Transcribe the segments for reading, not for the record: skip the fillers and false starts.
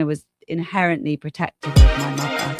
I was inherently protective of my mother.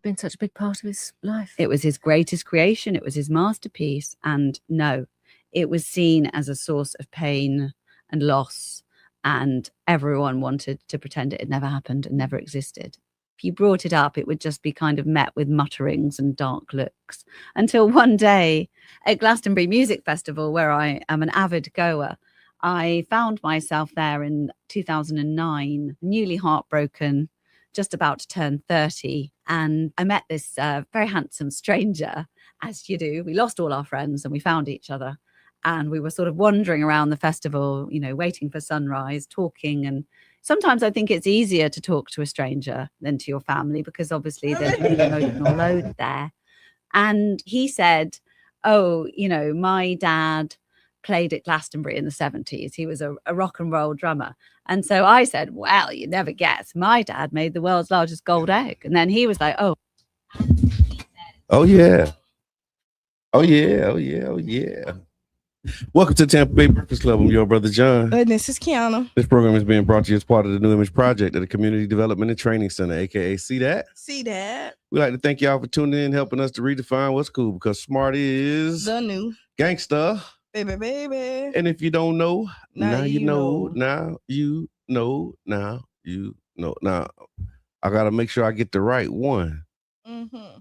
Been such a big part of his life. It was his greatest creation. It was his masterpiece. And no, it was seen as a source of pain and loss. And everyone wanted to pretend it had never happened and never existed. If you brought it up, it would just be kind of met with mutterings and dark looks. Until one day at Glastonbury Music Festival, where I am an avid goer, I found myself there in 2009, newly heartbroken, just about to turn 30. And I met this very handsome stranger, as you do. We lost all our friends and we found each other. And we were sort of wandering around the festival, you know, waiting for sunrise, talking. And sometimes I think it's easier to talk to a stranger than to your family, because obviously there's really emotional load there. And he said, oh, you know, my dad played at Glastonbury in the 70s. He was a rock and roll drummer. And so I said, well, you never guess. My dad made the world's largest gold egg. And then he was like, oh. Oh, yeah. Oh, yeah. Oh, yeah. Oh, yeah. Welcome to Tampa Bay Breakfast Club. I'm your brother, John. And this is Qiana. This program is being brought to you as part of the New Image Project at the Community Development and Training Center, a.k.a. See That? See That. We'd like to thank y'all for tuning in, helping us to redefine what's cool, because smart is the new gangsta. Baby. And if you don't know, now you know. know. Now you know. Now you know. Now, I got to make sure I get the right one. Mm-hmm.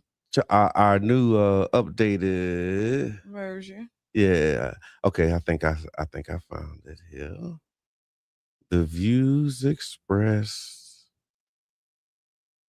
Our new updated version. Yeah. Okay, I think I found it here. The views expressed.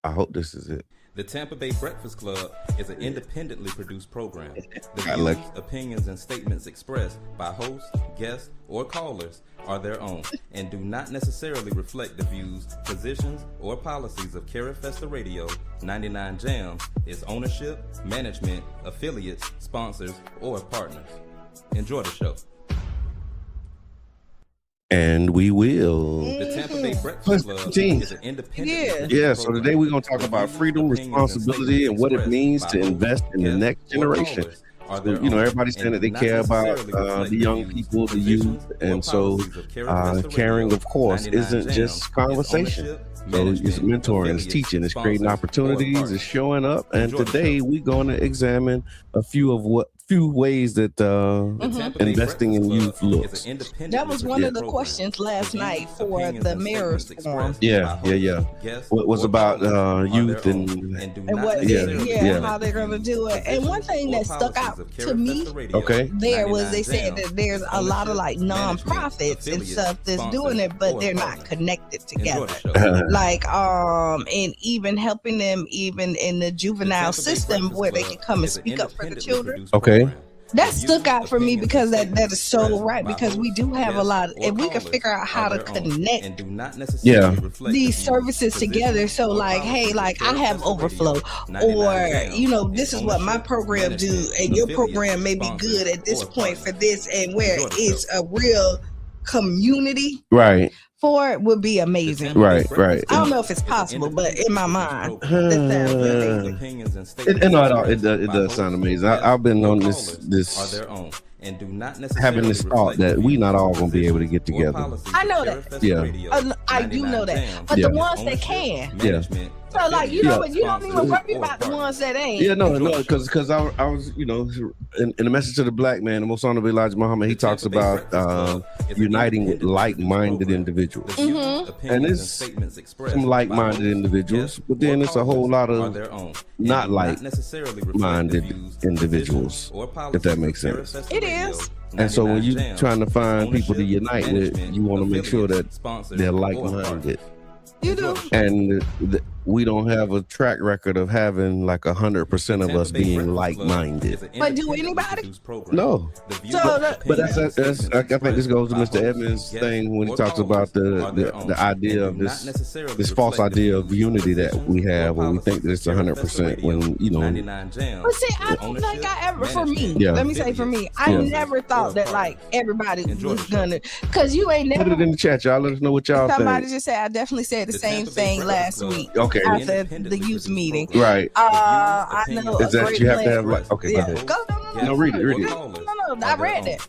I hope this is it. The Tampa Bay Breakfast Club is an independently produced program. The I views, like- opinions, and statements expressed by hosts, guests, or callers are their own and do not necessarily reflect the views, positions, or policies of Carrie Festa Radio, 99 Jams, its ownership, management, affiliates, sponsors, or partners. Enjoy the show. And we will. The Tampa Bay Breakfast Club is an independent. Yeah, so today we're going to talk about freedom, responsibility, and what it means to invest in the next generation. You know, everybody's saying that they care about the young people, the youth, and so caring, of course, isn't just conversation. So it's mentoring, it's teaching, it's creating opportunities, it's showing up. And today we're going to examine a few ways that investing in youth looks. That was one of the questions last night for the mayor's forum. Yeah. What was about youth and what, how they're gonna do it. And one thing that stuck out to me, there was they said that there's a lot of like nonprofits and stuff that's doing it, but they're not connected together. Like and even helping them even in the juvenile system where they can come and speak up for the children. That stuck out for me because that is so right, because we do have a lot if we could figure out how to connect these services together. So like, hey, like I have overflow, or you know, this is what my program do and your program may be good at this point for this, and where it's a real community for it would be amazing. Right. I don't know if it's possible, but in my mind, that sounds amazing. It does sound amazing. I've been on this having this thought that we not all gonna be able to get together. I know that. I do know that. But the ones that can, So like you know, but you don't even worry about the ones that ain't. Yeah, no, because I was, you know, in the message to the black man, the most honorable Elijah Muhammad, he talks about uniting with like-minded individuals, and it's some like-minded individuals, but then it's a whole lot of not like-minded individuals, if that makes sense. It is. And so when you're trying to find people to unite with, you want to make sure that they're like-minded. You do. And we don't have a track record of having like 100% of us being like-minded. But do anybody? No. So but that's I think this goes to Mr. Edmonds' thing when he talks about the idea of this false idea of unity that we have, when we think that it's 100%. When you know. But see, I don't think I ever. For me, let me say for me, I never thought that like everybody was gonna. Cause you ain't never. Put it in the chat, y'all. Let us know what y'all think. Somebody just said I definitely said the same thing last week. Okay. After the youth meeting. Right. I know. Is that you have to have like? Okay, yeah. go ahead. No, read it. No, I read that.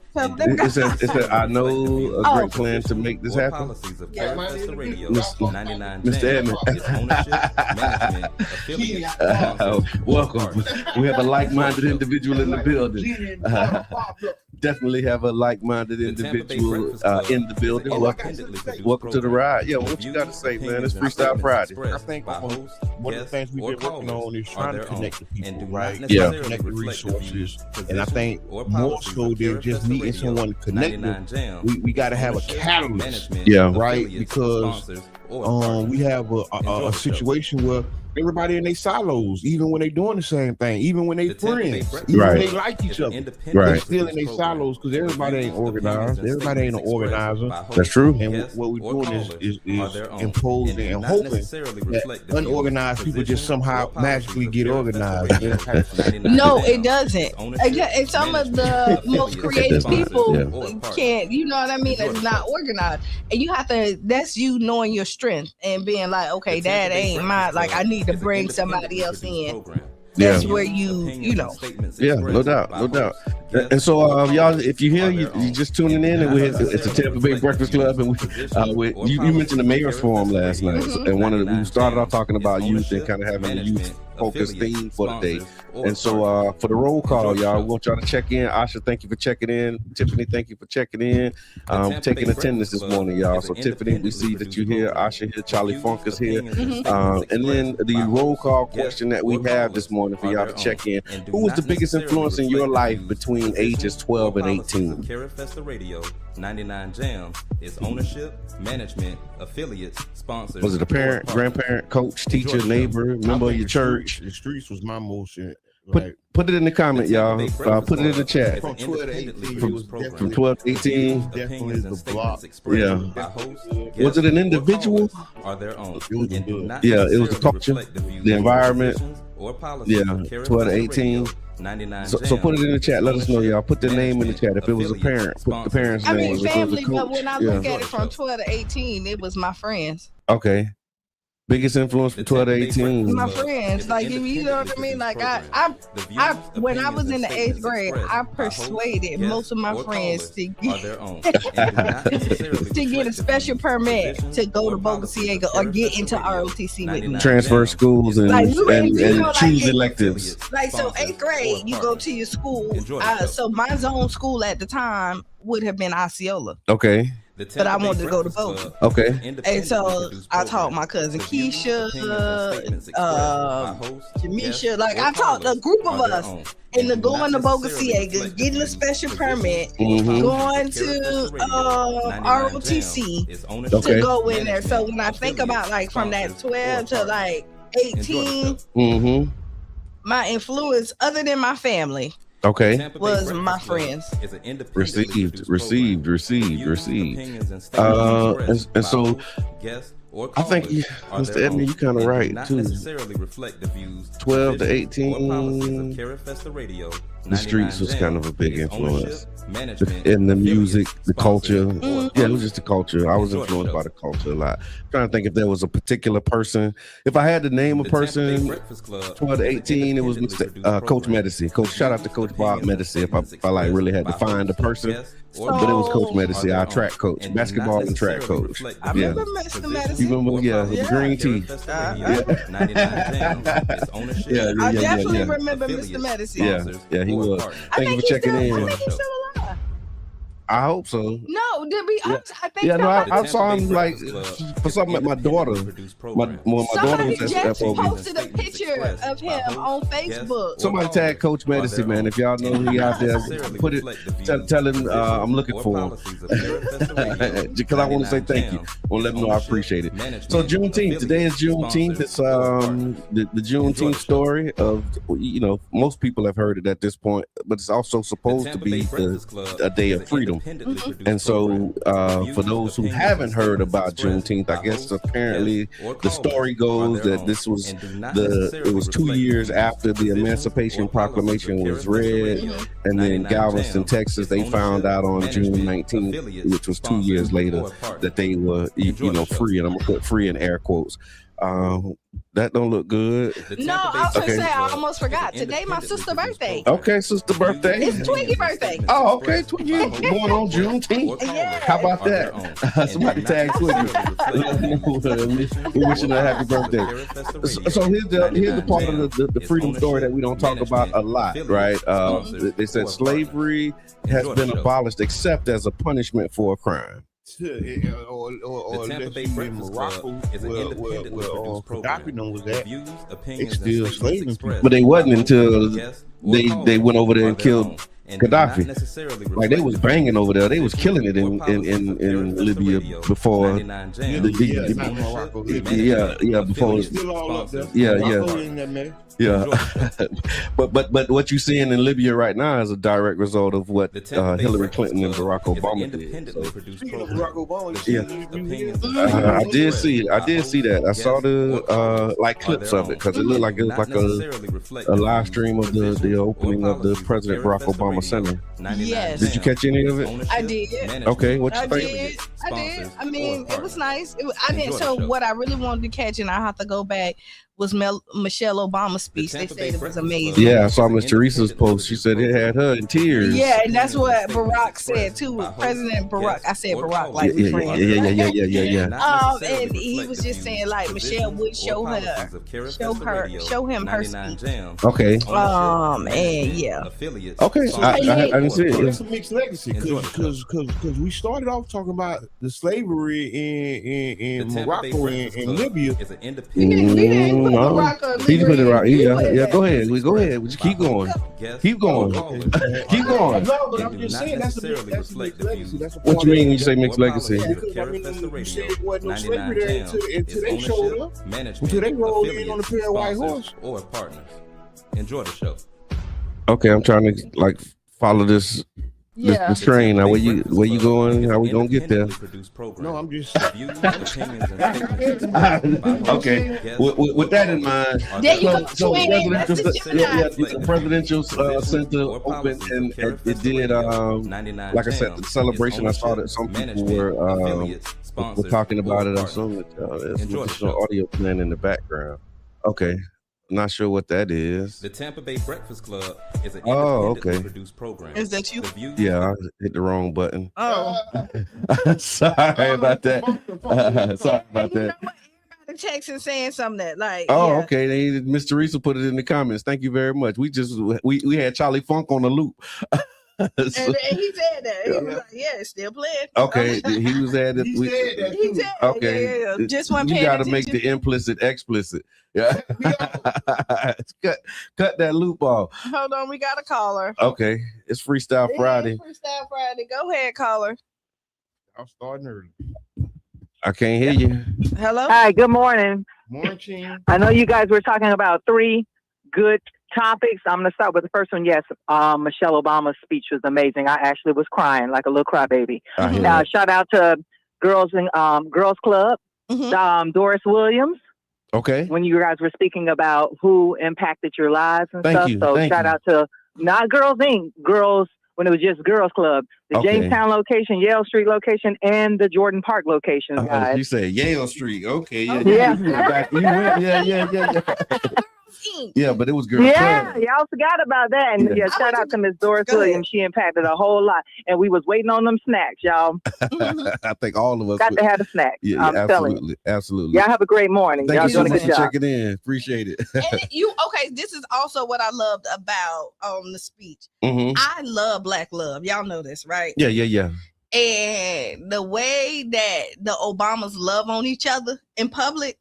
So it said, I know a great plan to make this happen. Mr. Edmond. Welcome. We have a like-minded individual in the building. Definitely have a like-minded individual in the building. Welcome to the ride. Yeah, what you got to say, man? It's Freestyle Friday. I think one of the things we've been working on is trying to connect the people, right? Yeah. Connect the resources. And I think more so than just meeting someone to connect them, we got to have a catalyst, right? Because we have a situation where everybody in their silos, even when they doing the same thing, even when they friends, even when they like each other, they're still in their silos because everybody ain't organized. Everybody ain't an organizer. That's true. And what we're doing is imposing and hoping that unorganized people just somehow magically get organized. No, it doesn't. And some of the most creative people can't, you know what I mean? It's not organized. And you have to, that's you knowing your strength and being like, okay, that ain't my, like, I need to bring somebody else in. That's where you know. Yeah, no doubt. And so, y'all, if you hear, you just tuning in, and it's a Tampa Bay Breakfast Club, and you mentioned the mayor's forum last night, and we started off talking about youth and kind of having a youth focused theme for the day. And so, for the roll call, y'all, we want y'all to check in. Asha, thank you for checking in. Tiffany, thank you for checking in. Taking attendance this morning, y'all. So, Tiffany, we see that you're here. Asha here. Charlie Funk is here. And then the roll call question that we have this morning for y'all to check in: who was the biggest influence in your life between ages 12 and 18? Qiana Radio 99 Jam is ownership, management, affiliates, sponsors. Was it a parent, grandparent, coach, teacher, neighbor, member of your church? The streets was my motion. Put it in the comment, y'all. Put it in the chat. From 12 to 18. From 12 to 18. Definitely the block. Yeah. Was it an individual? Yeah, it was the culture, the environment. Yeah, 12 to 18. So put it in the chat. Let us know, y'all. Put the name in the chat. If it was a parent, put the parent's name. I mean, family, but when I look at it from 12 to 18, it was my friends. Okay. Biggest influence from 12 to 18. My friends, like, you know what I mean? Like, I when I was in the 8th grade, I persuaded most of my friends to get a special permit to go to Boca Ciega or get into ROTC with me. Transfer schools and, like, choose electives. Like, so 8th grade, you go to your school. So my zone school at the time would have been Osceola. Okay. But I wanted to go to Boca. Okay. And so I taught my cousin Keisha, Jamisha, like I taught a group of us into going to Boca Ciega, getting a special permit, going to ROTC to go in there. So when I think about like from that 12 to like 18, my influence other than my family was my friends. Received. And so I think, Mr. Edmond, you're kind of right too. 12 to 18. the streets was kind of a big influence. In the music, the culture. Yeah, it was just the culture. I was influenced by the culture a lot. I'm trying to think if there was a particular person. If I had to name a person, 12 to 18, it was Mr. Coach Medici. Shout out to Coach Bob Medici. If I like really had to find a person. But it was Coach Medici, our track coach, basketball and track coach. I remember Mr. Medici. You remember, the green tea. I definitely remember Mr. Medici. Yeah, he was. Thank you for checking in. I think he's still alive. I hope so. No, did we? I think I saw him like for something at my daughter. My daughter was just posted a picture of him on Facebook. Somebody tag Coach Medici, man. If y'all know he out there, put it. Tell him I'm looking for him because I want to say thank you. I want to let him know I appreciate it. So Juneteenth. Today is Juneteenth. It's the Juneteenth story of most people have heard it at this point, but it's also supposed to be a day of freedom. And so for those who haven't heard about Juneteenth, I guess apparently the story goes that this was it was 2 years after the Emancipation Proclamation was read, and then Galveston, Texas, they found out on June 19th, which was 2 years later, that they were free, and I'm gonna put free in air quotes. That don't look good. No, I was gonna say I almost forgot. Today my sister's birthday. Okay, sister birthday. It's Twiggy's birthday. Oh, okay, Twiggy going on Juneteenth. Yeah. How about that? Somebody tag Twiggy. We wishing her a happy birthday. So here's the part of the freedom story that we don't talk about a lot, right? They said slavery has been abolished except as a punishment for a crime. Or Tampa Bay Morocco is an independent produced program. Was that it's still slaving people, but they wasn't until they went over there and killed Gaddafi. Like they was banging over there, they was killing it in Libya before. But what you're seeing in Libya right now is a direct result of what Hillary Clinton and Barack Obama did. I did see that. I saw the clips of it because it looked like it was like a live stream of the opening of the President Barack Obama Center. Yes. Did you catch any of it? I did. Okay, what you think? I did. I mean, it was nice. I didn't. So what I really wanted to catch, and I have to go back, was Michelle Obama's speech. They said it was amazing. Yeah, I saw Miss Teresa's post. She said it had her in tears. Yeah, and that's what Barack said too. President Barack. I said Barack like we friends. Yeah. And he was just saying like Michelle would show him her speech. Okay. And yeah. Okay. I didn't see it. It's a mixed legacy because we started off talking about the slavery in Morocco and Libya. He put it right. Yeah. Go ahead. Go ahead. Just keep going. Keep going. Keep going. No, but I'm just saying that's a mixed legacy. What you mean when you say mixed legacy? Because I mean, you said it wasn't no slavery there until they showed up. Until they rolled in on a pair of white horse. Or partners. Enjoy the show. Okay, I'm trying to follow this. The train. Now, where you going? How we gonna get there? No, I'm just. Okay. With that in mind, there you go. The presidential center opened, and it did. Like I said, the celebration. I saw that some people were talking about it. I saw there's no audio playing in the background. Okay. Not sure what that is. The Tampa Bay Breakfast Club is an independently produced program. Is that you? Yeah, I hit the wrong button. Oh. Sorry about that. Sorry about that. The text and saying something that okay. Miss Teresa put it in the comments. Thank you very much. We had Charlie Funk on the loop. And he said that. He was like, yeah, it's still playing. Okay. He was at it. He said okay. Yeah. Just one. You got to make the implicit explicit. Yeah. Cut that loop off. Hold on, we got a caller. Okay. It's Freestyle Friday. Freestyle Friday. Go ahead, caller. I'm starting early. I can't hear you. Hello. Hi. Good morning. Morning, Qiana. I know you guys were talking about 3 good topics. I'm going to start with the first one. Yes, Michelle Obama's speech was amazing. I actually was crying like a little crybaby. Shout out to Girls Club, Doris Williams. Okay. When you guys were speaking about who impacted your lives and stuff. So shout out to not Girls Inc., Girls, when it was just Girls Club. The Jamestown location, Yale Street location, and the Jordan Park location, guys. You said Yale Street. Okay, yeah. Yeah. Yeah, but it was Girls Club. Y'all forgot about that. And shout out to Miss Doris Williams. She impacted a whole lot. And we was waiting on them snacks, y'all. I think all of us got to have a snack. Yeah, I'm telling you. Absolutely. Y'all have a great morning. Thank y'all you so doing much a good for job. checking in. Appreciate it. And this is also what I loved about the speech. Mm-hmm. I love Black love. Y'all know this, right? Yeah. And the way that the Obamas love on each other in public,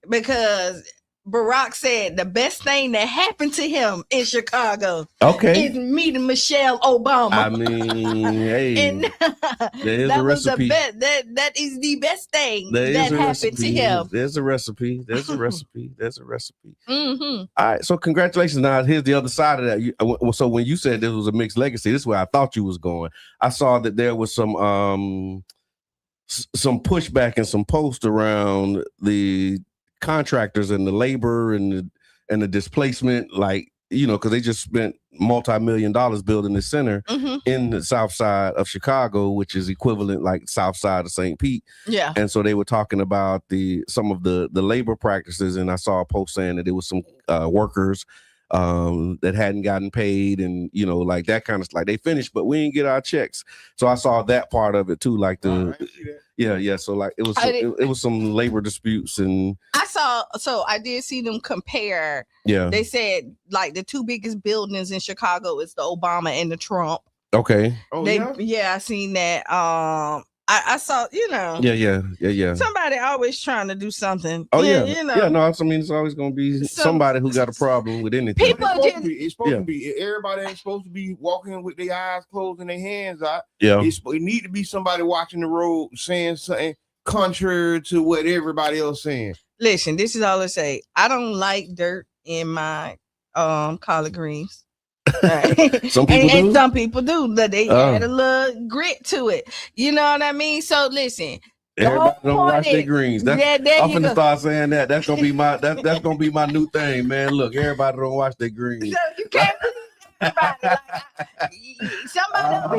because Barack said the best thing that happened to him in Chicago is meeting Michelle Obama. I mean, hey, and there's a recipe. That is the best thing that happened to him. There's a recipe. There's a recipe. Mm-hmm. All right, so congratulations. Now, here's the other side of that. So when you said there was a mixed legacy, this is where I thought you was going. I saw that there was some pushback and some posts around the contractors and the labor and the displacement, like, you know, because they just spent multi-million dollars building the center in the south side of Chicago, which is equivalent like south side of St. Pete. Yeah. And so they were talking about some of the labor practices, and I saw a post saying that there was some workers that hadn't gotten paid, and you know, like that kind of, like they finished but we didn't get our checks. So I saw that part of it too, like so like it was some labor disputes. And I did see them compare. They said like the two biggest buildings in Chicago is the Obama and the Trump. I seen that. I saw, you know. Yeah. Somebody always trying to do something. Oh, You know. Yeah, no, I mean, it's always going to be somebody who got a problem with anything. It's supposed to be. Everybody ain't supposed to be walking with their eyes closed and their hands out. Yeah. It need to be somebody watching the road saying something contrary to what everybody else saying. Listen, this is all I say. I don't like dirt in my collard greens. Right. Some people do, but they add a little grit to it. You know what I mean? So listen, everybody don't wash their greens. I'm gonna start saying that. That's gonna be my that's gonna be my new thing, man. Look, everybody don't wash their greens. So you can't somebody over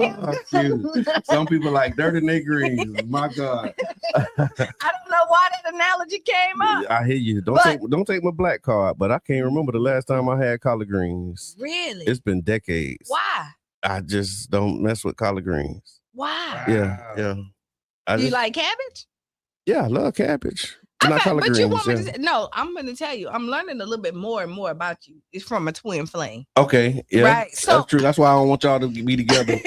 here. Some people like dirt in their greens. My God. I don't know why that analogy came up. I hear you. Don't take my black card, but I can't remember the last time I had collard greens. Really? It's been decades. Why? I just don't mess with collard greens. Why? Yeah. You like cabbage? Yeah, I love cabbage. Okay, but you want me to say, no, I'm going to tell you, I'm learning a little bit more and more about you. It's from a twin flame. Okay, yeah, right. So that's true. That's why I don't want y'all to be together.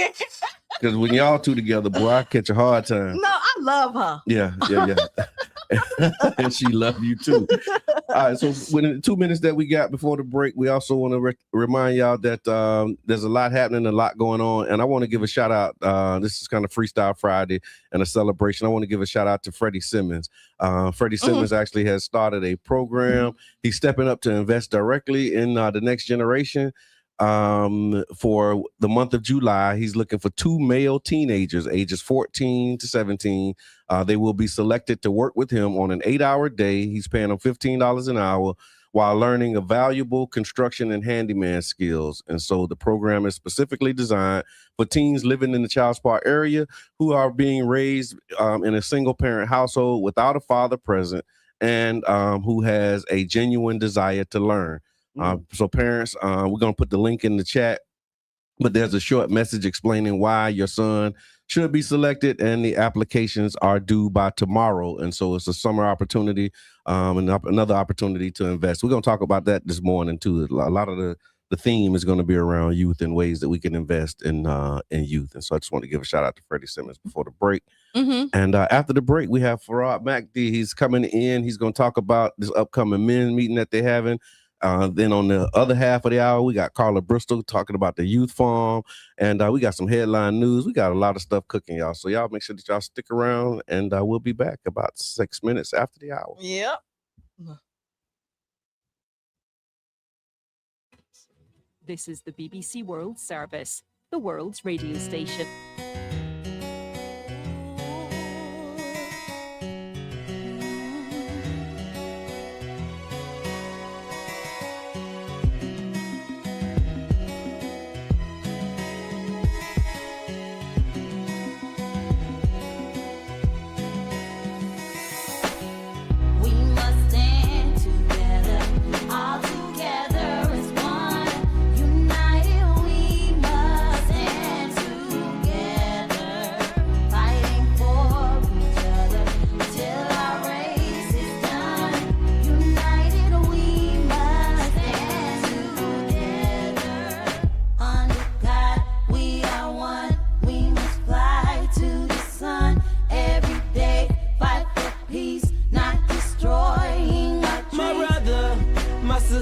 Because when y'all two together, boy, I catch a hard time. No, I love her. Yeah. And she loves you too. All right, so within the 2 minutes that we got before the break, we also want to remind y'all that there's a lot happening, a lot going on, and I want to give a shout out. This is kind of Freestyle Friday and a celebration. I want to give a shout out to Freddie Simmons. Freddie Simmons actually has started a program. He's stepping up to invest directly in the next generation. For the month of July, he's looking for 2 male teenagers, ages 14 to 17. They will be selected to work with him on an 8-hour day. He's paying them $15 an hour while learning a valuable construction and handyman skills. And so the program is specifically designed for teens living in the Child Spot area who are being raised in a single parent household without a father present, and who has a genuine desire to learn. So parents, we're going to put the link in the chat, but there's a short message explaining why your son should be selected, and the applications are due by tomorrow. And so it's a summer opportunity, and another opportunity to invest. We're going to talk about that this morning too. A lot of the theme is going to be around youth and ways that we can invest in youth. And so I just want to give a shout out to Freddie Simmons before the break. And after the break, we have Farrad Mahdi. He's coming in. He's going to talk about this upcoming men's meeting that they're having. Then on the other half of the hour, we got Carla Bristol talking about the youth farm, and we got some headline news. We got a lot of stuff cooking, y'all. So y'all make sure that y'all stick around, and we'll be back about 6 minutes after the hour. Yep. This is the BBC World Service, the world's radio station.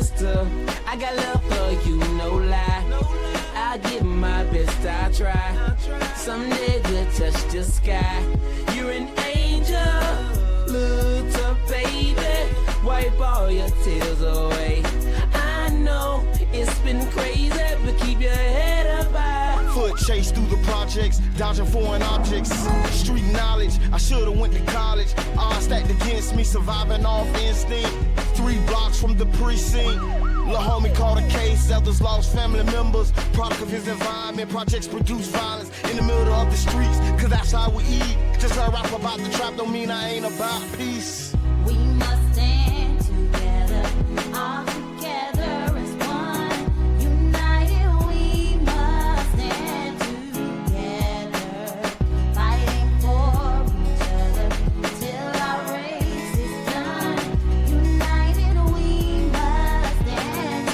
sister. I got love for you, no lie. I give my best, I try. Someday we'll touch the sky. You're an angel, look up, baby. Wipe all your tears away. I know it's been crazy, but keep your head up high. Foot chase through the projects, dodging foreign objects. Street knowledge, I should've went to college. Odds stacked against me, surviving off instinct. 3 blocks from the precinct. Lil' homie caught a case, others lost family members. Product of his environment, projects produce violence in the middle of the streets, cause that's how we eat. Just I rap about the trap don't mean I ain't about peace. We must stand together, all together as one. United we must stand together, fighting for each other till our race is done. United we must stand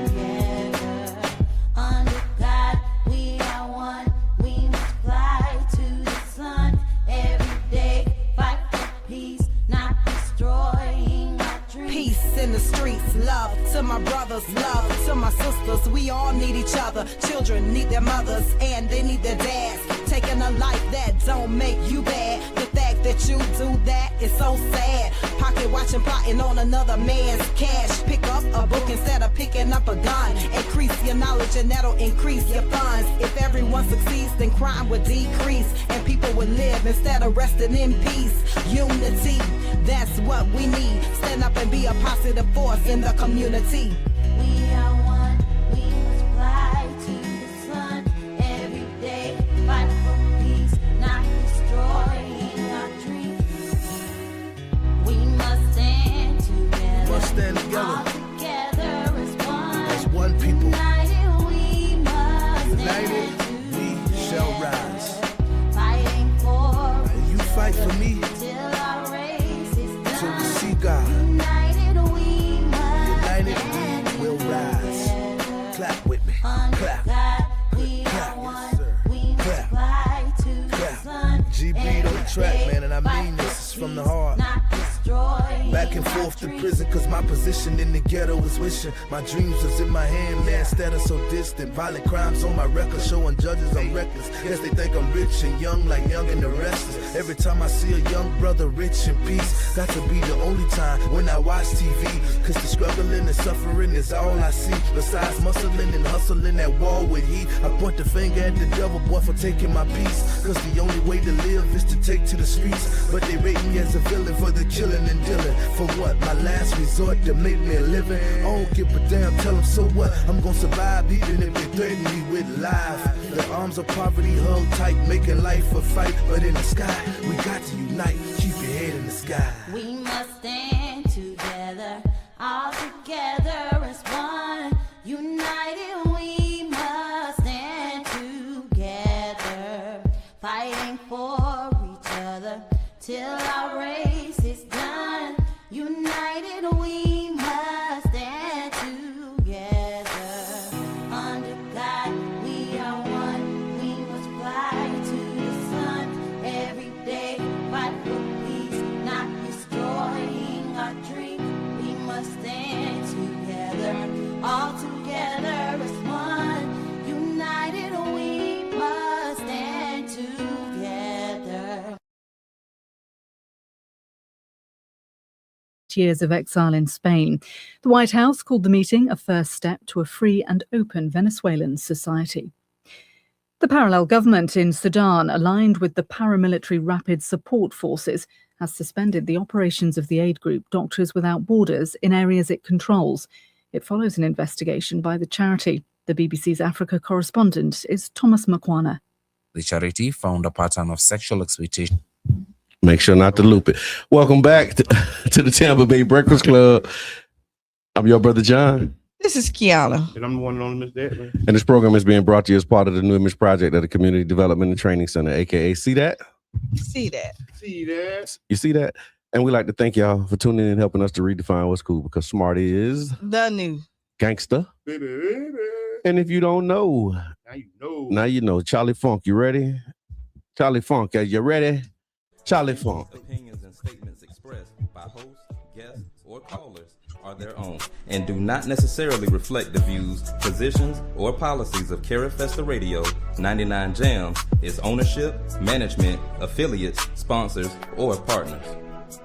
together, under God we are one. We must fly to the sun every day, fight for peace, not destroying our dreams. Peace in the streets, love to my brothers, love to my sisters. We all need each other. Children need their mothers and they need their dads. Taking a life that don't make you bad. The fact that you do that is so sad. Pocket watching, plotting on another man's cash. Pick up a book instead of picking up a gun. Increase your knowledge and that'll increase your funds. If everyone succeeds, then crime would decrease and people would live instead of resting in peace. Unity, that's what we need. Stand up and be a positive force in the community. We are one, we must fly to the sun every day, fight for peace, not destroying our dreams. We must stand together, Must stand together. all together as one. As one people. United we must United, stand we shall rise. fighting for And you fight for me till our race is done. till we see God. United we must United we will rise. Clap with me. Clap. God, we Clap. are one. Yes, sir. We must Clap. fly to the Clap. sun. GB on the Every track, day, man, and I fight mean for this is from the peace, heart. not destroying Back and our forth to dreams. prison, cause my position in the ghetto is wishing. My dreams was in my hand, man, instead of so distant. Violent crimes on my record, showing judges I'm reckless. Guess they think I'm rich and young, like Young and the Restless. Every time I see a young brother rich in peace, got to be the only time when I watch TV. Cause the struggling and suffering is all I see. Besides muscling and hustling at war with heat, I point the finger at the devil boy for taking my peace. Cause the only way to live is to take to the streets. But they rate me as a villain for the killing and dealing. For what? My last resort to make me a living. I don't give a damn, tell them so what. I'm gonna survive even if they threaten me with life. The arms of poverty held tight, making life a fight. But in the sky, we got to unite. Keep your head in the sky. We must stand together, all together as one. United we must stand together, fighting for each other till our race is done. United we must stand together, under God we are one. We must fly to the sun every day, fight for peace, not destroying our dream. We must stand together, all together as one. United we must stand together. Years of exile in Spain. The White House called the meeting a first step to a free and open Venezuelan society. The parallel government in Sudan, aligned with the paramilitary Rapid Support Forces, has suspended the operations of the aid group Doctors Without Borders in areas it controls. It follows an investigation by the charity. The BBC's Africa correspondent is Thomas Qiana. The charity found a pattern of sexual exploitation. Make sure not to loop it. Welcome back to the Tampa Bay Breakfast Club. I'm your brother John. This is Qiana. And I'm the one on Miss Deadman. And this program is being brought to you as part of the New Image Project at the Community Development and Training Center, aka See That? See that. See that? You see that? And we like to thank y'all for tuning in and helping us to redefine what's cool, because smart is The new gangster. And if you don't know, now you know. Now you know. Charlie Funk, you ready? Charlie Funk, are you ready? Charlie Funk. Opinions and statements expressed by hosts, guests, or or callers are their own and do not necessarily reflect the views, positions, or policies of Carifesta Radio, 99 Jams, its ownership, management, affiliates, sponsors, or partners.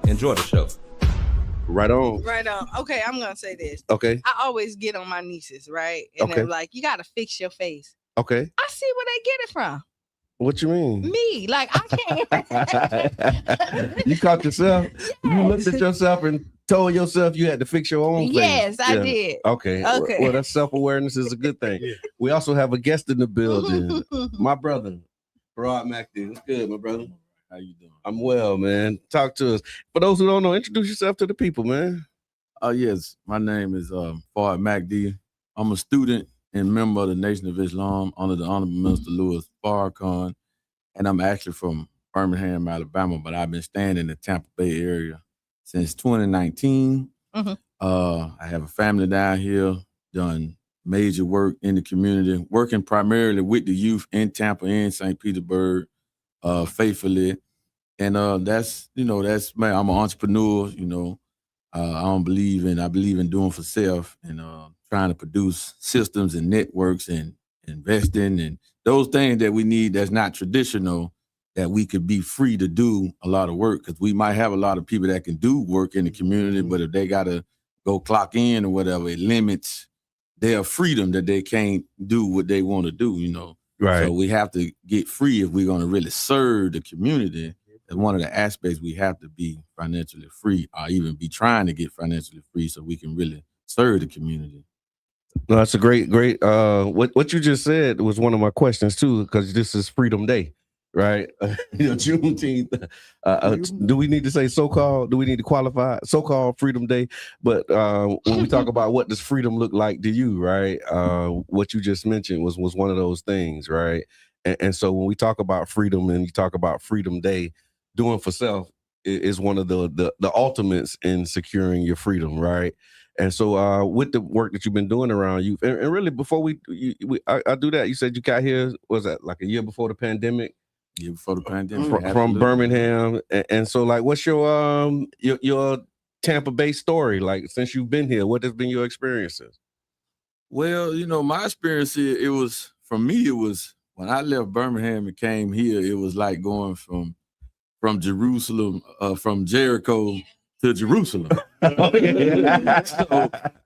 Enjoy the show. Right on. Right on. Okay, I'm gonna say this. Okay. I always get on my nieces, right? And they're like, you gotta fix your face. Okay. I see where they get it from. What you mean? Me. Like, I can't. You caught yourself? Yes. You looked at yourself and told yourself you had to fix your own face? Yes, I did. Okay. Well, that self-awareness is a good thing. Yeah. We also have a guest in the building. My brother, Farrm McD. What's good, my brother? How you doing? I'm well, man. Talk to us. For those who don't know, introduce yourself to the people, man. Yes. My name is Farrm McD. I'm a student and member of the Nation of Islam under the Honorable Minister Louis Farrakhan, and I'm actually from Birmingham, Alabama, but I've been staying in the Tampa Bay area since 2019. Mm-hmm. I have a family down here, done major work in the community, working primarily with the youth in Tampa and St. Petersburg, faithfully. And that's man, I'm an entrepreneur, I believe in doing for self and trying to produce systems and networks and investing and those things that we need that's not traditional, that we could be free to do a lot of work, because we might have a lot of people that can do work in the community, but if they got to go clock in or whatever, it limits their freedom that they can't do what they want to do, Right. So we have to get free if we're going to really serve the community. And one of the aspects, we have to be financially free, or even be trying to get financially free so we can really serve the community. No, that's a great. What you just said was one of my questions too, because this is Freedom Day, right? Juneteenth. Do we need to say so-called? Do we need to qualify so-called Freedom Day? But when we talk about what does freedom look like to you, right? What you just mentioned was one of those things, right? And so when we talk about freedom and you talk about Freedom Day, doing for self is one of the ultimates in securing your freedom, right? And so with the work that you've been doing around youth, and really before I do that, you said you got here, was that like a year before the pandemic? Year before the pandemic. From Birmingham. And so like, what's your Tampa Bay story? Like, since you've been here, what has been your experiences? Well, my experience here, it was when I left Birmingham and came here, it was like going from Jerusalem, from Jericho to Jerusalem. So,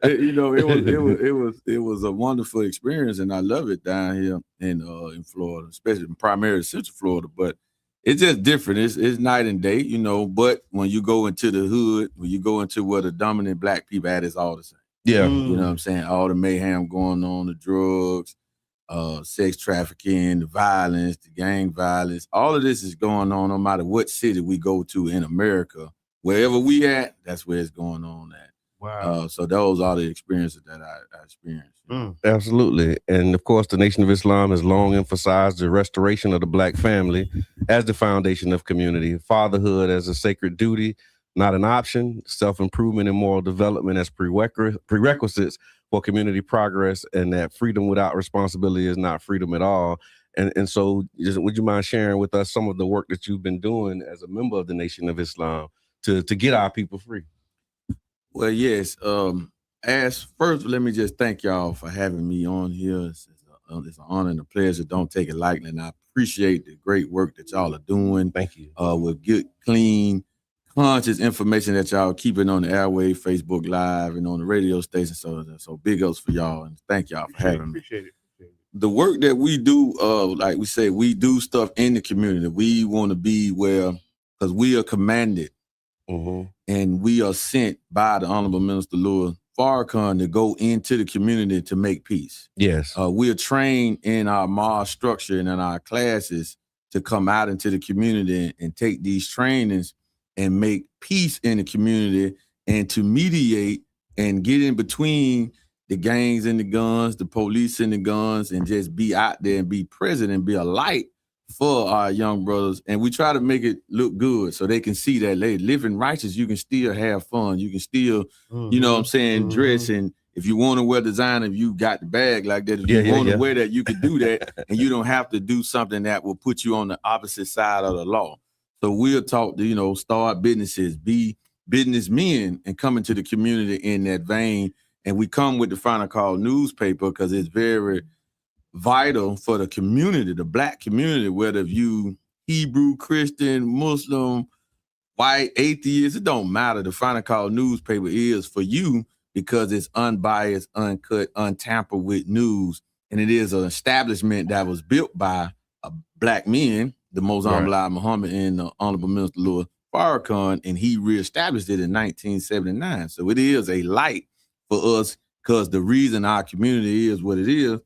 it was a wonderful experience, and I love it down here in Florida, especially primarily Central Florida. But it's just different. It's night and day, But when you go into the hood, when you go into where the dominant black people at, it's all the same. Yeah, you know what I'm saying. All the mayhem going on, the drugs, sex trafficking, the violence, the gang violence, all of this is going on no matter what city we go to in America. Wherever we at, that's where it's going on at. Wow. So those are the experiences that I experienced. Absolutely. And of course, the Nation of Islam has long emphasized the restoration of the black family as the foundation of community, fatherhood as a sacred duty, not an option, self-improvement and moral development as prerequisites for community progress, and that freedom without responsibility is not freedom at all. And so would you mind sharing with us some of the work that you've been doing as a member of the Nation of Islam to get our people free? Well, yes. As first, let me just thank y'all for having me on here. It's an honor and a pleasure. Don't take it lightly. And I appreciate the great work that y'all are doing. Thank you. With good, clean, conscious information that y'all keeping on the airway, Facebook Live, and on the radio station. So big ups for y'all, and thank y'all for having me. Appreciate it. The work that we do, like we say, we do stuff in the community. We want to be where, because we are commanded, and we are sent by the Honorable Minister Louis Farrakhan to go into the community to make peace. Yes. We are trained in our moral structure and in our classes to come out into the community and take these trainings and make peace in the community, and to mediate and get in between the gangs and the guns, the police and the guns, and just be out there and be present and be a light for our young brothers. And we try to make it look good so they can see that living righteous, you can still have fun. You can still, you know what I'm saying, dress. And if you want to wear designer, if you got the bag like that, if you want to wear that, you can do that. And you don't have to do something that will put you on the opposite side of the law. So we're taught to, start businesses, be businessmen and come into the community in that vein. And we come with the Final Call newspaper because it's very vital for the community, the Black community, whether you Hebrew, Christian, Muslim, white, atheist, it don't matter. The Final Call newspaper is for you because it's unbiased, uncut, untampered with news. And it is an establishment that was built by Black men, the Most Honorable Muhammad and the Honorable Minister Louis Farrakhan, and he reestablished it in 1979. So it is a light for us because the reason our community is what it is,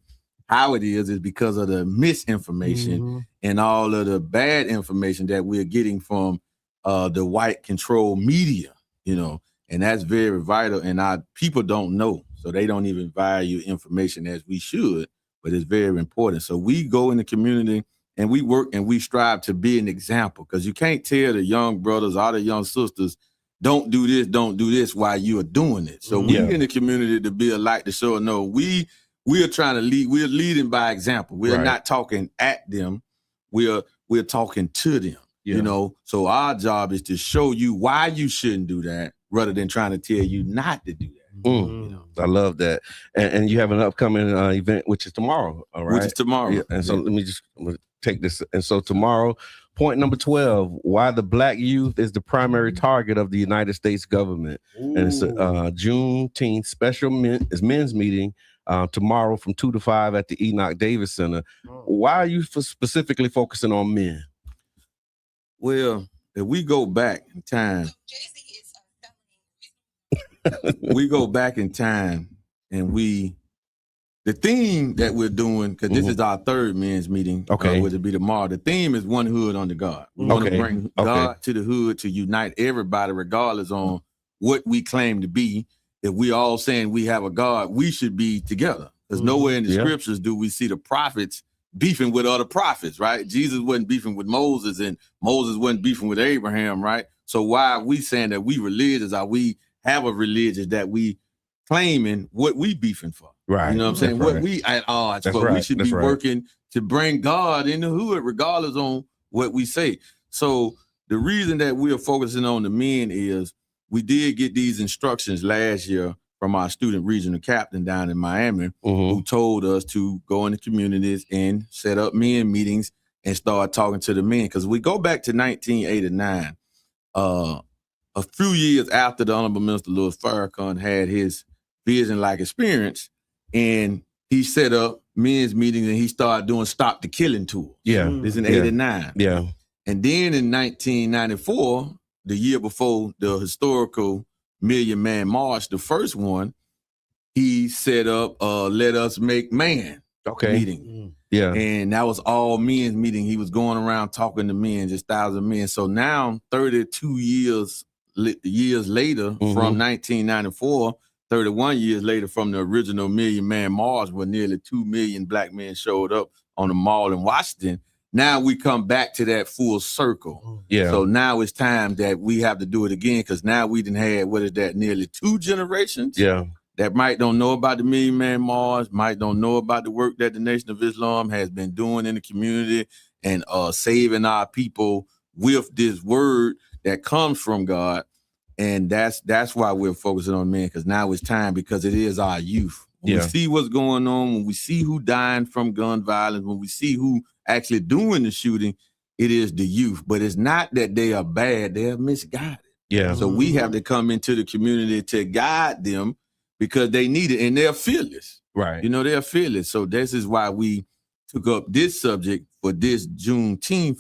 how it is because of the misinformation and all of the bad information that we're getting from the white controlled media, and that's very vital. And our people don't know, so they don't even value information as we should, but it's very important. So we go in the community and we work and we strive to be an example, because you can't tell the young brothers or the young sisters, don't do this while you are doing it. So we in the community to be a light to show, no, we are trying to lead. We're leading by example. We're not talking at them. We're talking to them, So our job is to show you why you shouldn't do that rather than trying to tell you not to do that. I love that. And you have an upcoming event, which is tomorrow, all right? Which is tomorrow. Yeah. And so let me just take this. And so tomorrow, point number 12, why the Black youth is the primary target of the United States government. And it's a Juneteenth special men's meeting tomorrow from 2 to 5 at the Enoch Davis Center. Why are you specifically focusing on men? Well, if we go back in time, and the theme that we're doing, because this is our third men's meeting, which will be tomorrow. The theme is one hood under God. We want to bring God to the hood to unite everybody, regardless on what we claim to be. If we all saying we have a God, we should be together. Because nowhere in the scriptures do we see the prophets beefing with other prophets, right? Jesus wasn't beefing with Moses, and Moses wasn't beefing with Abraham, right? So why are we saying that we religious, or we have a religion that we claiming what we beefing for? Right. You know what I'm saying? What we at odds for. We should be working to bring God in the hood, regardless on what we say. So the reason that we are focusing on the men is we did get these instructions last year from our student regional captain down in Miami, who told us to go in the communities and set up men meetings and start talking to the men. Because we go back to 1989, a few years after the Honorable Minister Louis Farrakhan had his vision-like experience, and he set up men's meetings and he started doing Stop the Killing tour. Yeah. This is in 89. Yeah. And then in 1994, the year before the historical Million Man March, the first one, he set up Let Us Make Man meeting. Yeah. And that was all men's meeting. He was going around talking to men, just thousands of men. So now, 32 years later, from 1994, 31 years later from the original Million Man March, where nearly 2 million Black men showed up on the mall in Washington, now we come back to that full circle. Yeah. So now it's time that we have to do it again, because now we done had, nearly 2 generations that might don't know about the Million Man March, might don't know about the work that the Nation of Islam has been doing in the community and saving our people with this word that comes from God. And that's why we're focusing on men, because now it's time, because it is our youth. When we see what's going on, when we see who dying from gun violence, when we see who actually doing the shooting, it is the youth. But it's not that they are bad, they are misguided. Yeah. So we have to come into the community to guide them, because they need it, and they're fearless. Right. They're fearless. So this is why we took up this subject for this Juneteenth,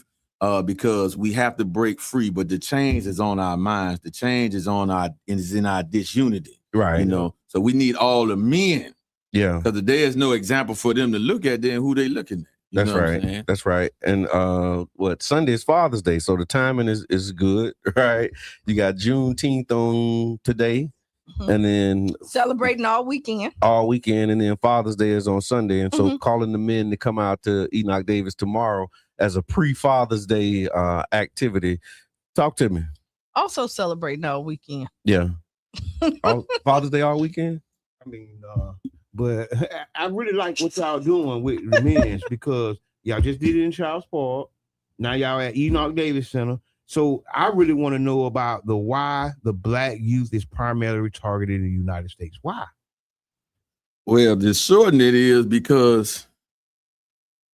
because we have to break free. But the change is on our minds. The change is in our disunity. Right. So we need all the men. Yeah. Because there is no example for them to look at, then who they looking at. That's right. That's right. And Sunday is Father's Day, so the timing is good, right? You got Juneteenth on today, and then celebrating all weekend, and then Father's Day is on Sunday. And so calling the men to come out to Enoch Davis tomorrow as a pre-Father's Day activity. Talk to me. Also celebrating all weekend. Yeah. Father's Day all weekend? I mean, but I really like what y'all doing with the men's, because y'all just did it in Charles Park. Now y'all at Enoch Davis Center. So I really want to know about why the Black youth is primarily targeted in the United States. Why? Well, the short of it is because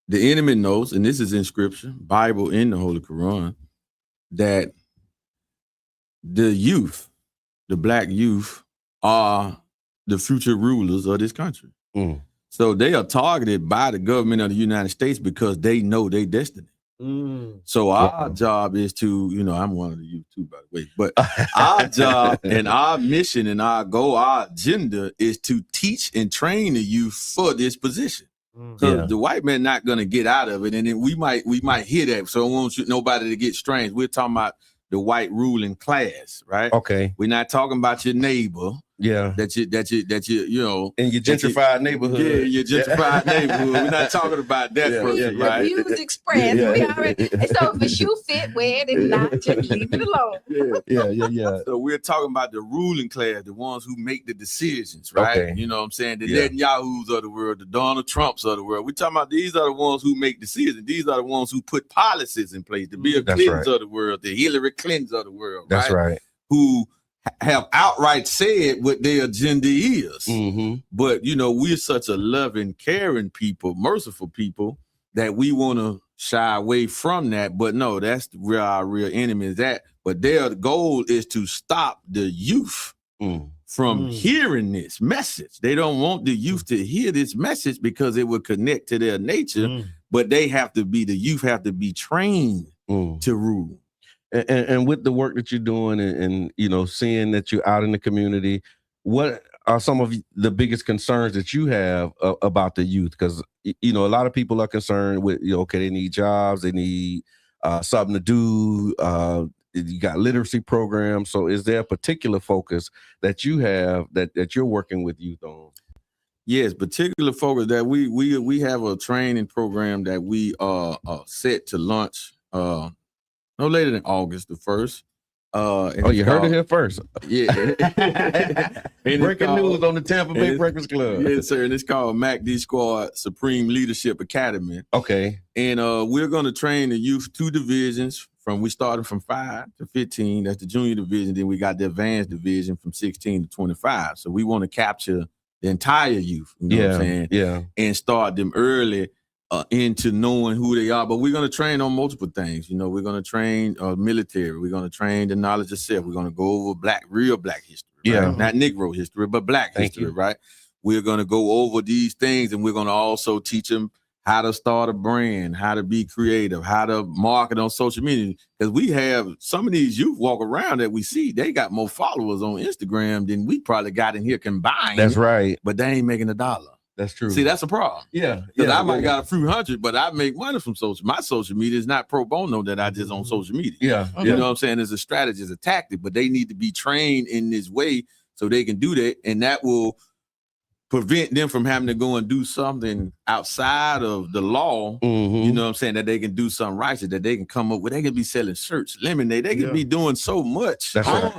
the enemy knows, and this is in Scripture, Bible, in the Holy Quran, that the youth, the Black youth, are the future rulers of this country. So they are targeted by the government of the United States because they know their destiny. So our job is to, I'm one of the youth too, by the way, but our job and our mission and our goal, our agenda is to teach and train the youth for this position. Because the white man not going to get out of it. And then we might hear that. So I want nobody to get strange. We're talking about the white ruling class, right? Okay. We're not talking about your neighbor. Yeah. That you in your gentrified neighborhood. Yeah, your gentrified neighborhood. We're not talking about that person, right? Views expressed. We already, so if a shoe fit, wear it. If not, just leave it alone. Yeah. So we're talking about the ruling class, the ones who make the decisions, right? Okay. You know what I'm saying? The Netanyahu's of the world, the Donald Trumps of the world. We're talking about these are the ones who make decisions. These are the ones who put policies in place. The Bill Clintons of the world, the Hillary Clintons of the world, That's right. Who have outright said what their agenda is. But, we're such a loving, caring people, merciful people that we want to shy away from that. But no, that's where our real enemy is at. But their goal is to stop the youth from hearing this message. They don't want the youth to hear this message because it will connect to their nature. But the youth have to be trained to rule. And with the work that you're doing and seeing that you're out in the community, what are some of the biggest concerns that you have about the youth? Because, a lot of people are concerned with, they need jobs, they need something to do. You got literacy programs. So is there a particular focus that you have that you're working with youth on? Yes, particular focus that we have a training program that we are set to launch no later than August the 1st. You heard it here first. Yeah. Breaking news on the Tampa Bay Breakfast Club. Yes, sir. And it's called MACD Squad Supreme Leadership Academy. Okay. And we're going to train the youth 2 divisions. We started from 5 to 15. That's the junior division. Then we got the advanced division from 16 to 25. So we want to capture the entire youth. You know what I'm saying? Yeah. And start them early into knowing who they are. But we're going to train on multiple things. We're going to train military. We're going to train the knowledge of self. We're going to go over real black history. Yeah. Right? Not Negro history, but black history, right? We're going to go over these things, and we're going to also teach them how to start a brand, how to be creative, how to market on social media. Because we have some of these youth walk around that we see, they got more followers on Instagram than we probably got in here combined. That's right. But they ain't making $1. That's true. See, that's a problem. Yeah. Because I might got a few hundred, but I make money from social. My social media is not pro bono that I just on social media. Yeah. You know what I'm saying? It's a strategy, it's a tactic, but they need to be trained in this way so they can do that. And that will prevent them from having to go and do something outside of the law. You know what I'm saying? That they can do something righteous, that they can come up with. They can be selling shirts, lemonade. They can be doing so much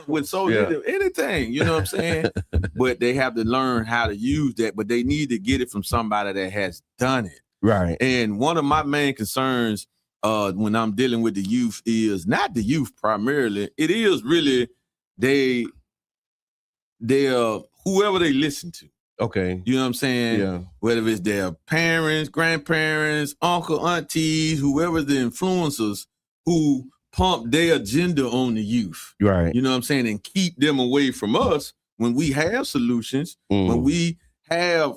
with so little, anything. You know what I'm saying? But they have to learn how to use that. But they need to get it from somebody that has done it. Right. And one of my main concerns when I'm dealing with the youth is not the youth primarily. It is really they whoever they listen to. Okay. You know what I'm saying? Yeah. Whether it's their parents, grandparents, uncle, aunties, whoever's the influencers who pump their agenda on the youth. Right. You know what I'm saying? And keep them away from us when we have solutions, when we have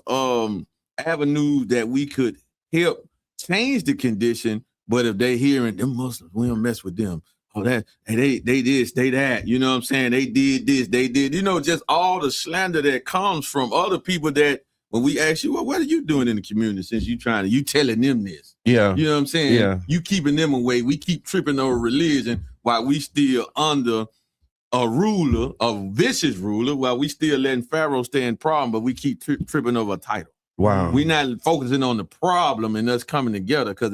avenues that we could help change the condition. But if they hearing them Muslims, we don't mess with them. Oh, that they this, they that, you know what I'm saying? They did this, they did, just all the slander that comes from other people that when we ask you, well, what are you doing in the community since you telling them this? Yeah. You know what I'm saying? Yeah. You keeping them away. We keep tripping over religion while we still under a ruler, a vicious ruler, while we still letting Pharaoh stay in problem, but we keep tripping over a title. Wow. We're not focusing on the problem and us coming together. Because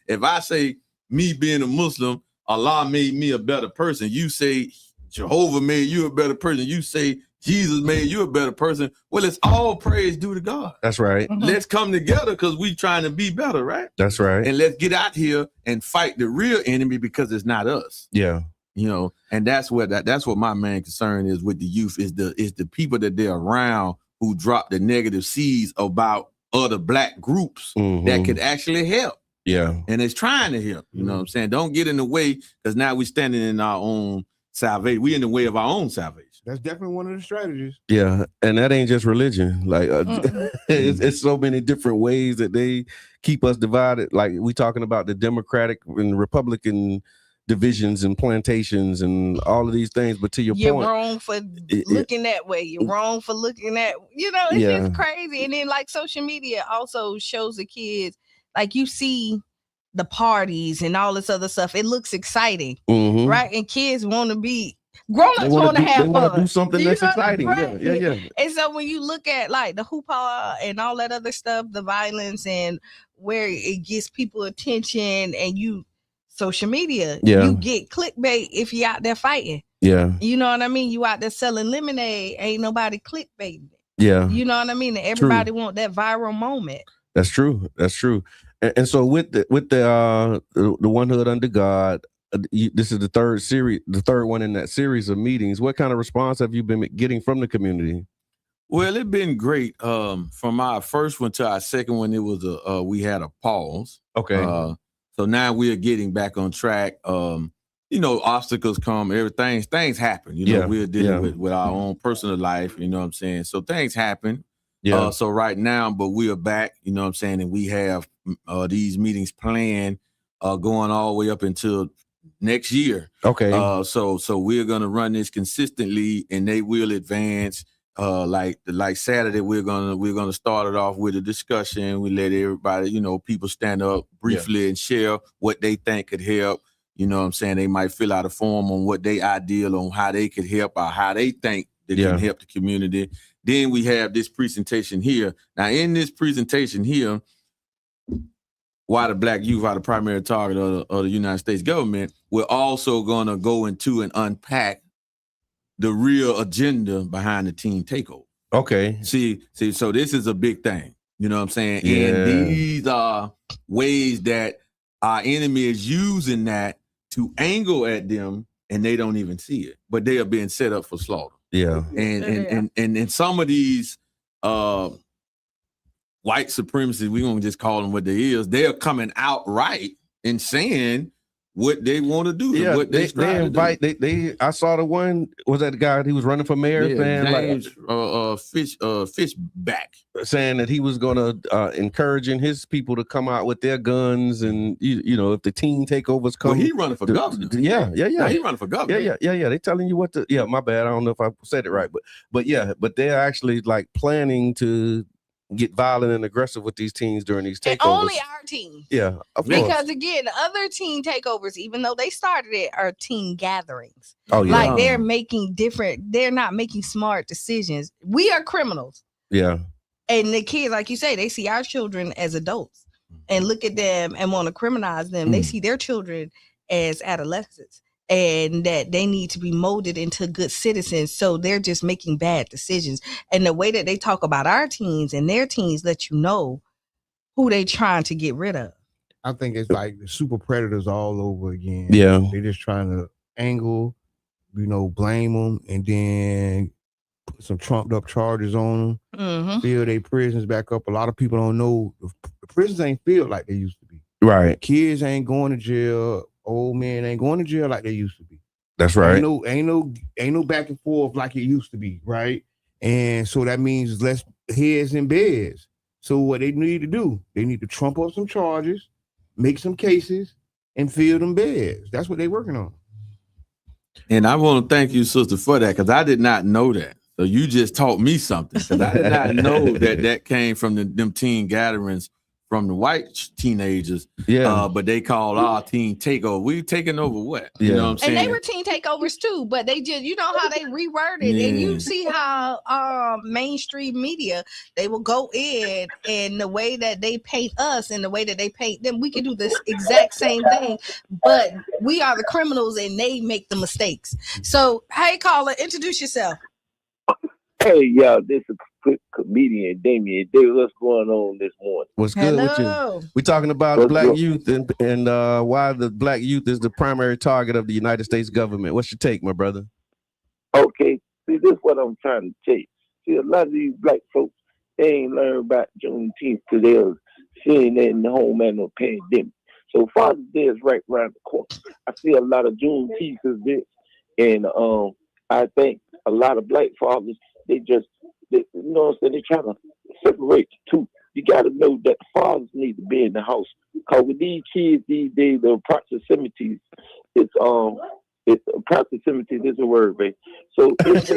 if I say me being a Muslim, Allah made me a better person. You say Jehovah made you a better person. You say Jesus made you a better person. Well, it's all praise due to God. That's right. Let's come together because we trying to be better, right? That's right. And let's get out here and fight the real enemy because it's not us. Yeah. And that's what my main concern is with the youth is the people that they're around who drop the negative seeds about other black groups that could actually help. Yeah. And it's trying to help. You know what I'm saying? Don't get in the way because now we're standing in our own salvation. We're in the way of our own salvation. That's definitely one of the strategies. Yeah, and that ain't just religion. Like it's so many different ways that they keep us divided. Like we talking about the Democratic and Republican divisions and plantations and all of these things. But to your you're point, wrong for looking that way. You're wrong for looking at, it's just crazy. And then like social media also shows the kids, like you see the parties and all this other stuff. It looks exciting, right? And kids want to be. Grown-ups want to have fun. Do something that's exciting. Right? Yeah. And so when you look at like the hoopah and all that other stuff, the violence and where it gets people attention and social media, you get clickbait if you out there fighting. Yeah. You know what I mean? You out there selling lemonade, ain't nobody clickbaiting. Yeah. You know what I mean? And everybody want that viral moment. That's true. And so with the One Hood Under God, this is the third one in that series of meetings. What kind of response have you been getting from the community? Well, it's been great. From our first one to our second one, it was we had a pause. Okay. So now we are getting back on track. Obstacles come, things happen. We're dealing with our own personal life. You know what I'm saying? So things happen. Yeah. So right now, but we are back. You know what I'm saying? And we have these meetings planned going all the way up until next year. Okay. So we're gonna run this consistently, and they will advance. Like Saturday, we're gonna start it off with a discussion. We let everybody, people stand up briefly and share what they think could help. You know what I'm saying? They might fill out a form on what they ideal on how they could help or how they think they can help the community. Then we have this presentation here. Now, in this presentation here, why the black youth are the primary target of the United States government, we're also going to go into and unpack the real agenda behind the teen takeover. Okay. See, so this is a big thing. You know what I'm saying? Yeah. And these are ways that our enemy is using that to angle at them, and they don't even see it. But they are being set up for slaughter. Yeah. And some of these white supremacists, we're going to just call them what they is, they are coming out right and saying what they want to do. Yeah, what they invite, I saw the one, was that the guy who was running for mayor? James Fishback. Saying that he was going to encouraging his people to come out with their guns and, if the teen takeovers come. Well, he running for governor. Yeah. No, he running for governor. Yeah. They telling you what to, my bad. I don't know if I said it right, but they're actually like planning to get violent and aggressive with these teens during these takeovers. And only our teens. Yeah, of course. Because again, the other teen takeovers, even though they started it, are teen gatherings. Oh yeah. Like they're not making smart decisions. We are criminals. Yeah. And the kids, like you say, they see our children as adults and look at them and want to criminalize them. They see their children as adolescents and that they need to be molded into good citizens. So they're just making bad decisions. And the way that they talk about our teens and their teens let you know who they trying to get rid of. I think it's like the super predators all over again. Yeah. They're just trying to angle, blame them, and then put some trumped up charges on them, fill their prisons back up. A lot of people don't know the prisons ain't filled like they used to be. Right. Kids ain't going to jail. Old men ain't going to jail like they used to be. That's right. Ain't no back and forth like it used to be, right? And so that means less heads in beds. So what they need to do, they need to trump up some charges, make some cases, and fill them beds. That's what they're working on. And I want to thank you, sister, for that, because I did not know that. So you just taught me something, because I did not know that came from them teen gatherings from the white teenagers. Yeah. But they called our teen takeover. We taking over what? Yeah. You know what I'm saying? And they were teen takeovers too, but they just, how they reworded. And you see how mainstream media, they will go in and the way that they paint us and the way that they paint them, we can do this exact same thing, but we are the criminals and they make the mistakes. So, hey, caller, introduce yourself. Hey, y'all, this is comedian Damian Davis. What's going on this morning? What's good with you? We're talking about black youth and why the black youth is the primary target of the United States government. What's your take, my brother? Okay, see, this is what I'm trying to tell you. See, a lot of these black folks, they ain't learned about Juneteenth because they're seeing that in the home and no pandemic. So Father's Day is right around the corner. I see a lot of Juneteenth events, and I think a lot of black fathers, you know what I'm saying, they trying to separate the two. You got to know that the fathers need to be in the house. Because with these kids these days, the proximities, it's proximity is a word, babe. So it's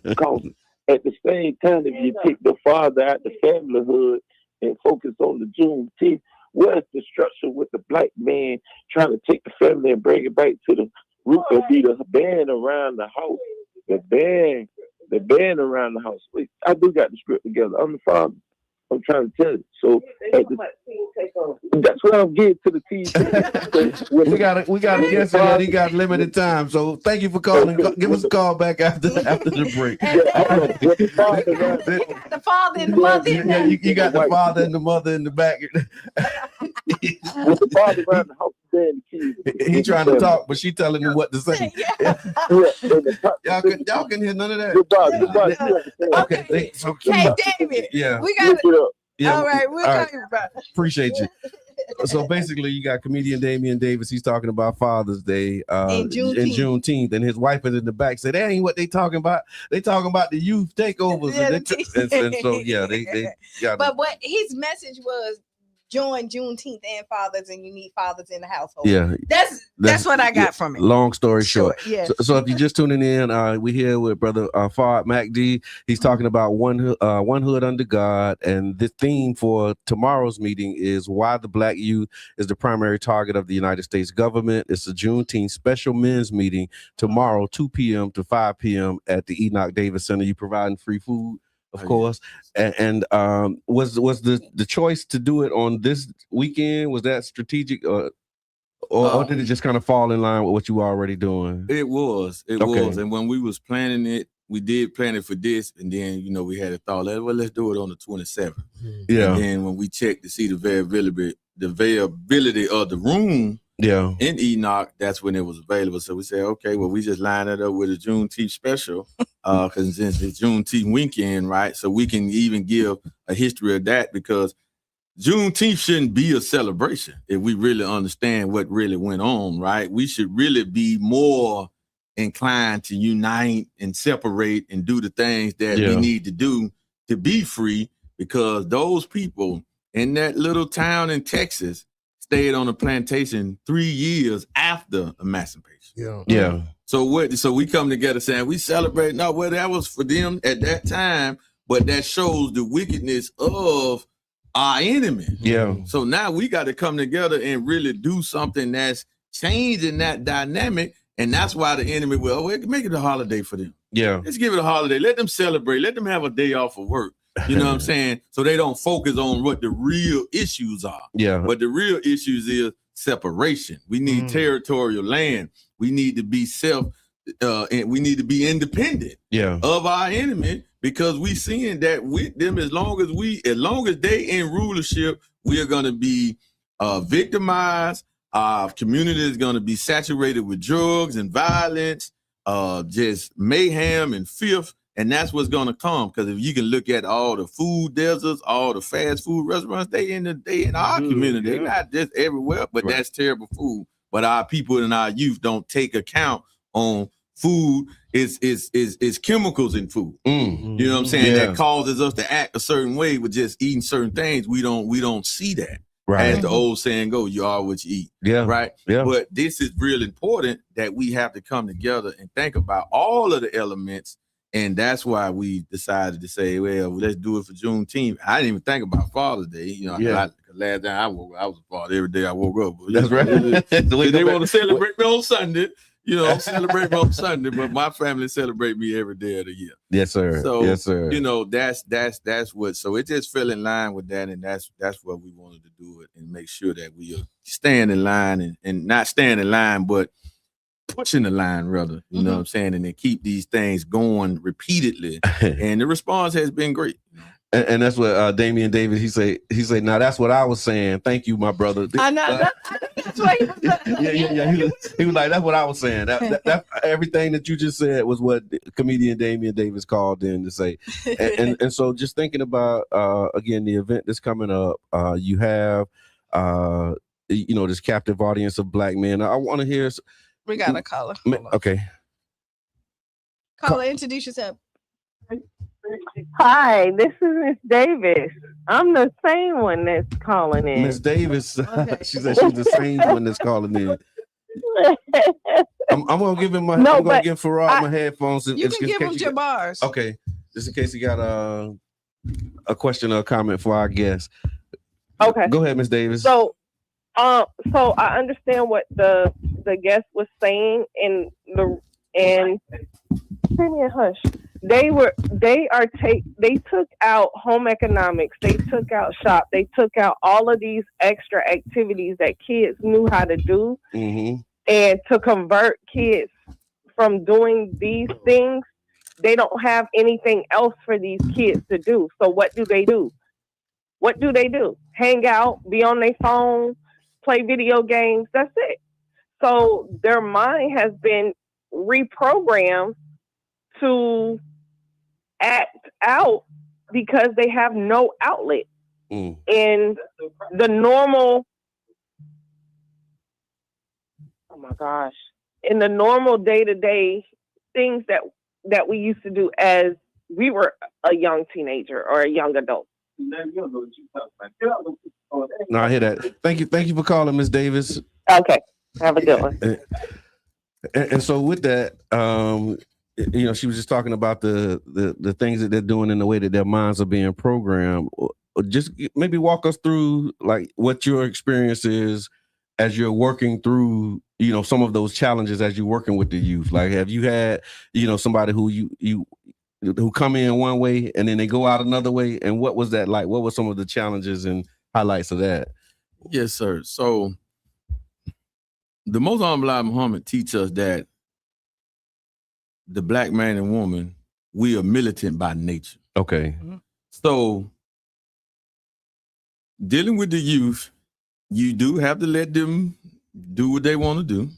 because at the same time, if you take the father out the familyhood and focus on the Juneteenth, where's the structure with the black man trying to take the family and bring it back to the root and be the band around the house? The band around the house. Wait, I do got the script together. I'm the father. I'm trying to tell you. So that's what I'm getting to the TV. we got a guest here. He got limited time. So thank you for calling. Give us a call back after the break. The father and the mother. You got the father and the mother in the back. With the father around the house, and the kids. He trying to talk, but she telling him what to say. Y'all can hear none of that. Okay, so hey, David. Yeah, we got it. Yeah, all right, we'll talk about it. Appreciate you. So basically, you got comedian Damian Davis. He's talking about Father's Day in Juneteenth, and his wife is in the back. Said that ain't what they talking about. They talking about the youth takeovers, and so yeah, they got. But what his message was: join Juneteenth and fathers, and you need fathers in the household. Yeah, that's what I got from it. Long story short. Yeah. So if you're just tuning in, we here with brother farrm MacD. He's talking about one hood under God, and the theme for tomorrow's meeting is why the black youth is the primary target of the United States government. It's a Juneteenth special men's meeting tomorrow, 2 p.m. to 5 p.m. at the Enoch Davis Center. You providing free food, of course. And was the choice to do it on this weekend, was that strategic, or did it just kind of fall in line with what you were already doing? It was. And when we was planning it, we did plan it for this, and then we had a thought, well, let's do it on the 27th. Yeah. And then when we checked to see the availability of the room in Enoch, that's when it was available. So we said, okay, well, we just line it up with a Juneteenth special, because since it's Juneteenth weekend, right? So we can even give a history of that, because Juneteenth shouldn't be a celebration if we really understand what really went on, right? We should really be more inclined to unite and separate and do the things that we need to do to be free, because those people in that little town in Texas stayed on a plantation 3 years after emancipation. Yeah. So we come together saying we celebrate. No, well, that was for them at that time, but that shows the wickedness of our enemy. Yeah. So now we got to come together and really do something that's changing that dynamic. And that's why the enemy will make it a holiday for them. Yeah. Let's give it a holiday. Let them celebrate. Let them have a day off of work. You know what I'm saying? So they don't focus on what the real issues are. Yeah. But the real issues is separation. We need territorial land. We need to be and we need to be independent of our enemy, because we seeing that with them, as long as they in rulership, we are going to be victimized. Our community is going to be saturated with drugs and violence, just mayhem and filth. And that's what's going to come, because if you can look at all the food deserts, all the fast food restaurants, they in our community. They're not just everywhere, but that's terrible food. But our people and our youth don't take account on food is chemicals in food. You know what I'm saying? That causes us to act a certain way with just eating certain things. We don't see that. Right. As the old saying goes, you are what you eat. Yeah. Right. Yeah. But this is real important, that we have to come together and think about all of the elements. And that's why we decided to say, well, let's do it for Juneteenth. I didn't even think about Father's Day. Last time I woke up, I was a father every day I woke up. That's right. They want to celebrate me on Sunday. Celebrate me on Sunday, but my family celebrate me every day of the year. Yes, sir. So, yes, sir. That's what. So it just fell in line with that, and that's what we wanted to do it, and make sure that we are staying in line and not staying in line, but pushing the line rather, you know what I'm saying, and they keep these things going repeatedly, and the response has been great. And that's what Damian Davis, he say, now that's what I was saying. Thank you, my brother. I know that's what he was saying. Yeah. He was like, that's what I was saying. That everything that you just said was what comedian Damian Davis called in to say. And so just thinking about again the event that's coming up, you have this captive audience of Black men. I want to hear. We got a caller. Okay. Caller, introduce yourself. Hi, this is Miss Davis. I'm the same one that's calling in. Miss Davis, she said she's the same one that's calling in. I'm gonna give him I'm gonna give Farrah my headphones. You can give him your bars. Okay, just in case he got a question or a comment for our guest. Okay, go ahead, Miss Davis. So I understand what the guest was saying, and hush. They took out home economics, they took out shop, they took out all of these extra activities that kids knew how to do, and to convert kids from doing these things, they don't have anything else for these kids to do. So what do they do? Hang out, be on their phone, play video games. That's it. So their mind has been reprogrammed to act out because they have no outlet in the normal. Oh my gosh! In the normal day-to-day things that we used to do as we were a young teenager or a young adult. No, I hear that. Thank you for calling, Miss Davis. Okay, have a good one. And so with that, she was just talking about the things that they're doing in the way that their minds are being programmed. Just maybe walk us through like what your experience is as you're working through, some of those challenges as you're working with the youth. Like, have you had, somebody who who come in one way and then they go out another way? And what was that like? What were some of the challenges and highlights of that? Yes, sir. So the Most Honorable Muhammad teach us that the Black man and woman, we are militant by nature. Okay. So dealing with the youth, you do have to let them do what they want to do.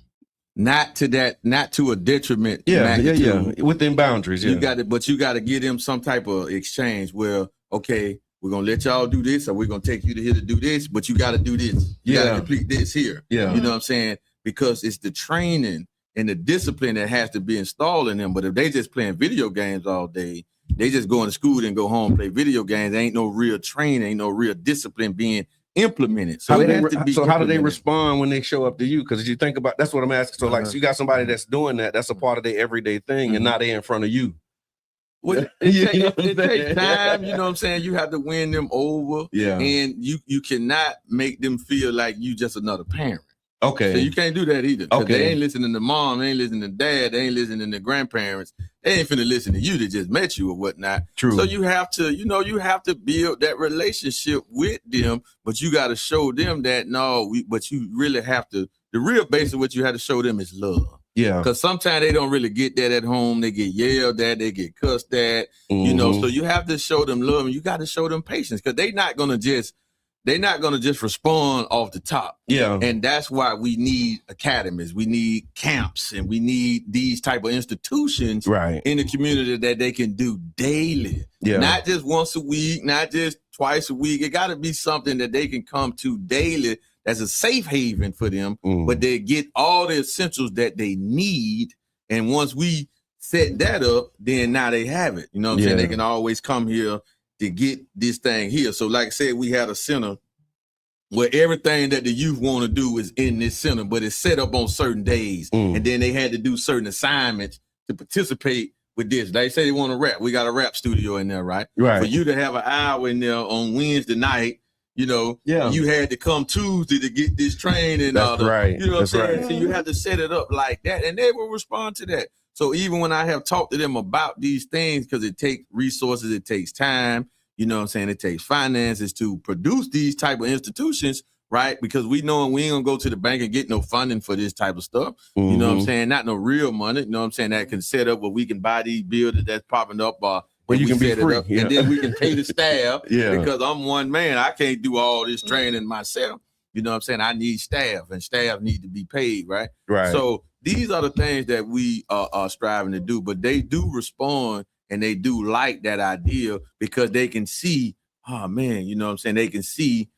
Not to a detriment. Yeah. Within boundaries. Yeah. You got to give them some type of exchange where, okay, we're gonna let y'all do this, or we're gonna take you to here to do this, but you got to do this. You got to complete this here. Yeah. You know what I'm saying? Because it's the training and the discipline that has to be installed in them. But if they just playing video games all day, they just going to school and go home, play video games. There ain't no real training, ain't no real discipline being implemented. So how do they respond when they show up to you? Because you think about, that's what I'm asking. So so you got somebody that's doing that's a part of their everyday thing, and now they're in front of you. Well, it takes time, you know what I'm saying? You have to win them over. Yeah. And you cannot make them feel like you just another parent. Okay. So you can't do that either. Okay. They ain't listening to mom, they ain't listening to dad, they ain't listening to grandparents. They ain't finna listen to you that just met you or whatnot. True. So you have to build that relationship with them, but you got to show them that but you really have to, the real base of what you have to show them is love. Yeah. Because sometimes they don't really get that at home. They get yelled at, they get cussed at, so you have to show them love, and you got to show them patience, because they're not gonna just respond off the top. Yeah. And that's why we need academies, we need camps, and we need these type of institutions in the community that they can do daily. Yeah. Not just once a week, not just twice a week. It got to be something that they can come to daily as a safe haven for them, but they get all the essentials that they need. And once we set that up, then now they have it. You know what I'm saying? They can always come here to get this thing here. So like I said, we had a center where everything that the youth want to do is in this center, but it's set up on certain days. And then they had to do certain assignments to participate with this. They say they want to rap. We got a rap studio in there, right? Right. For you to have an hour in there on Wednesday night, you had to come Tuesday to get this training. That's right. You know what I'm saying? Right. So you have to set it up like that, and they will respond to that. So even when I have talked to them about these things, because it takes resources, it takes time, you know what I'm saying? It takes finances to produce these type of institutions. right? Because we know we ain't gonna go to the bank and get no funding for this type of stuff. You know what I'm saying? Not no real money. You know what I'm saying? That can set up where we can buy these buildings that's popping up. Well, you can be free, and then we can pay the staff. Because I'm one man, I can't do all this training myself. You know what I'm saying? I need staff, and staff need to be paid, right? Right. So these are the things that we are striving to do, but they do respond and they do like that idea because they can see, oh man, you know what I'm saying? They can see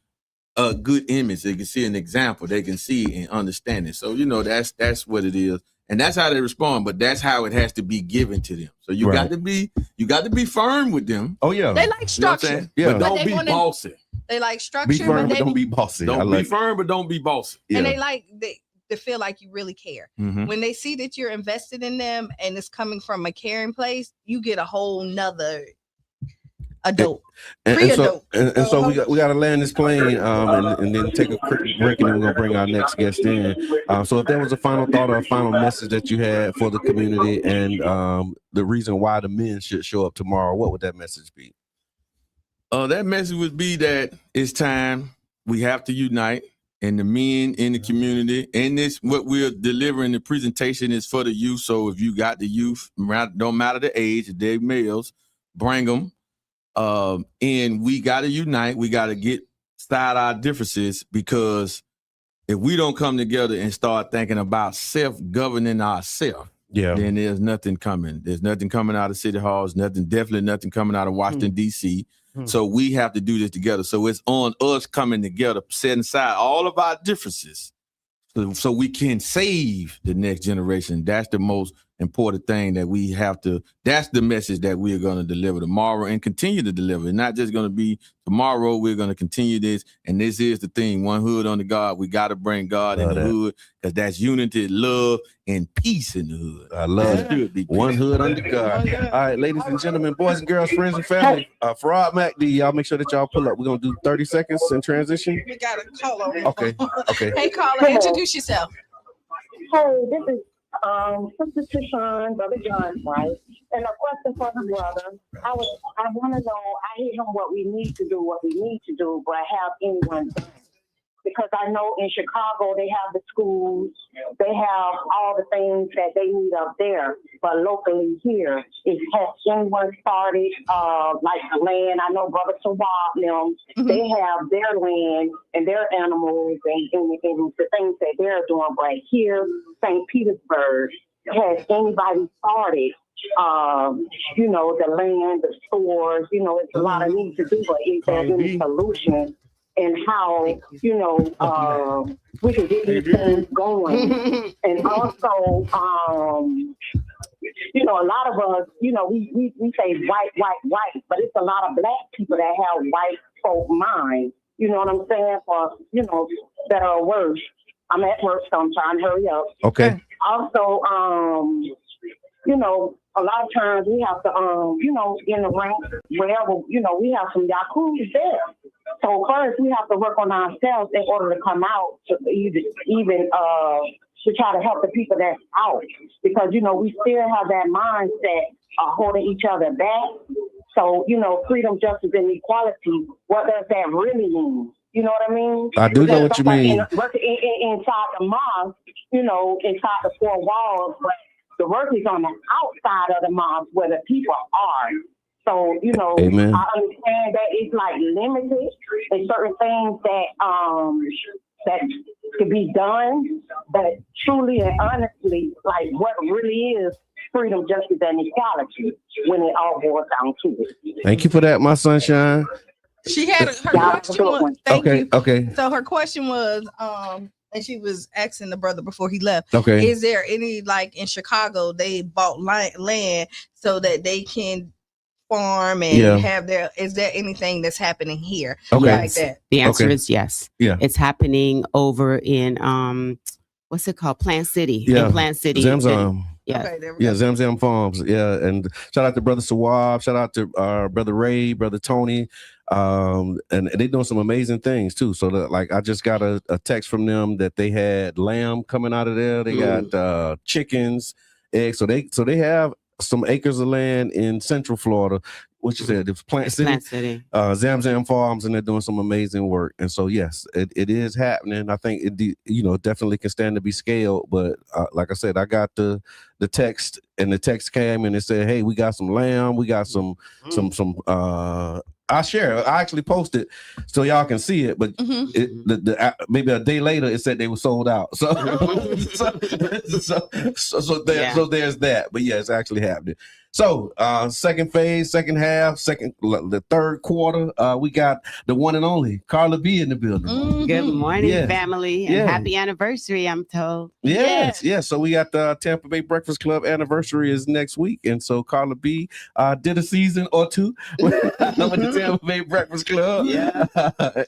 a good image. They can see an example. They can see and understand it. So, you know, that's what it is. And that's how they respond, but that's how it has to be given to them. So you got to be firm with them. Oh yeah. They like structure. You know but don't be bossy. They like structure. Be firm, but don't be bossy. Don't be firm, but don't be bossy. And they feel like you really care. When they see that you're invested in them and it's coming from a caring place, you get a whole nother adult. And so we got to land this plane and then take a quick break, and then we're gonna bring our next guest in. So if there was a final thought or a final message that you had for the community and the reason why the men should show up tomorrow, what would that message be? That message would be that it's time. We have to unite, and the men in the community. And this, what we're delivering, the presentation is for the youth. So if you got the youth, don't matter the age, if they're males, bring them. And we got to unite. We got to get aside our differences, because if we don't come together and start thinking about self-governing ourselves, then there's nothing coming. There's nothing coming out of City Halls, definitely nothing coming out of Washington, D.C. So we have to do this together. So it's on us coming together, setting aside all of our differences so we can save the next generation. That's the most important thing that we have to, that's the message that we are going to deliver tomorrow and continue to deliver. It's not just going to be tomorrow, we're going to continue this. And this is the thing, one hood under God. We got to bring God in the hood, because that's unity, love, and peace in the hood. I love it. One hood under God. All right, ladies and gentlemen, boys and girls, friends and family, farrm MacD, y'all make sure that y'all pull up. We're going to do 30 seconds in transition. We got a caller. Okay. Hey, caller, introduce yourself. Hey, this is Sister Tishawn, Brother John, right? And a question for the brother. I want to know, I hear him what we need to do, but have anyone done? Because I know in Chicago they have the schools, they have all the things that they need up there, but locally here, has anyone started like the land? I know Brother Sawab, they have their land and their animals and the things that they're doing right here. St. Petersburg, has anybody started? The land, the stores, it's a lot of need to do, but is there any solution? And how, we can get these things going. And also, a lot of us, we say white, but it's a lot of black people that have white folk minds. You know what I'm saying? For, that are worse. I'm at work, so I'm trying to hurry up. Okay. Also, a lot of times we have to, in the ranks, wherever, we have some yakuza there. So first we have to work on ourselves in order to come out to even to try to help the people that's out. Because, we still have that mindset of holding each other back. So, freedom, justice, and equality, what does that really mean? You know what I mean? I do know what you mean. Inside the mosque, inside the four walls, but the work is on the outside of the mosque where the people are. So, Amen. I understand that it's like limited and certain things that could be done, but truly and honestly, like what really is freedom, justice, and equality when it all boils down to it. Thank you for that, my sunshine. She had her question was, Okay. So her question was, and she was asking the brother before he left. Okay. Is there any, like in Chicago, they bought land so that they can farm and have their, is there anything that's happening here like that? The answer is yes. Yeah. It's happening over in what's it called? Plant City. Yeah. In Plant City. Zamzam. Yeah. Okay, there we go. Zamzam Farms. Yeah. And shout out to Brother Sawab. Shout out to Brother Ray, Brother Tony. And they're doing some amazing things too. So that, like, I just got a text from them that they had lamb coming out of there. They got chickens, eggs. So they have some acres of land in Central Florida. What you said, it's Plant City. Plant City. Zam Zam Farms, and they're doing some amazing work. And so, yes, it is happening. I think it definitely can stand to be scaled. But like I said, I got the text, and the text came and it said, "Hey, we got some lamb, we got some I actually posted so y'all can see it, but maybe a day later it said they were sold out. So there's that. But yeah, it's actually happening. So second phase, second half, the third quarter, we got the one and only Carla B in the building. Good morning, family, and happy anniversary, I'm told. Yes. So we got the Tampa Bay Breakfast Club anniversary is next week, and so Carla B did a season or two with the Tampa Bay Breakfast Club. Yeah.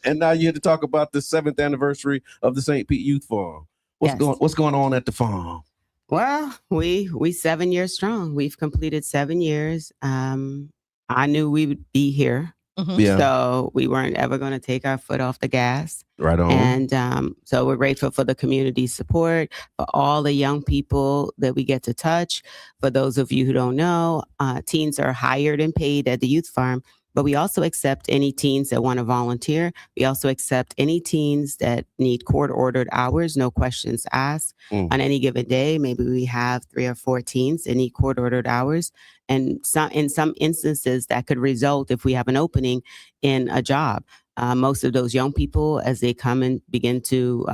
And now you're here to talk about the 7th anniversary of the St. Pete Youth Farm. What's going on at the farm? Well, we 7 years strong. We've completed 7 years. I knew we would be here. So we weren't ever going to take our foot off the gas. Right on. And so we're grateful for the community support, for all the young people that we get to touch. For those of you who don't know, teens are hired and paid at the youth farm. But we also accept any teens that want to volunteer. We also accept any teens that need court-ordered hours, no questions asked. On any given day, maybe we have 3 or 4 teens that need court-ordered hours. And in some instances, that could result, if we have an opening, in a job. Most of those young people, as they come and begin to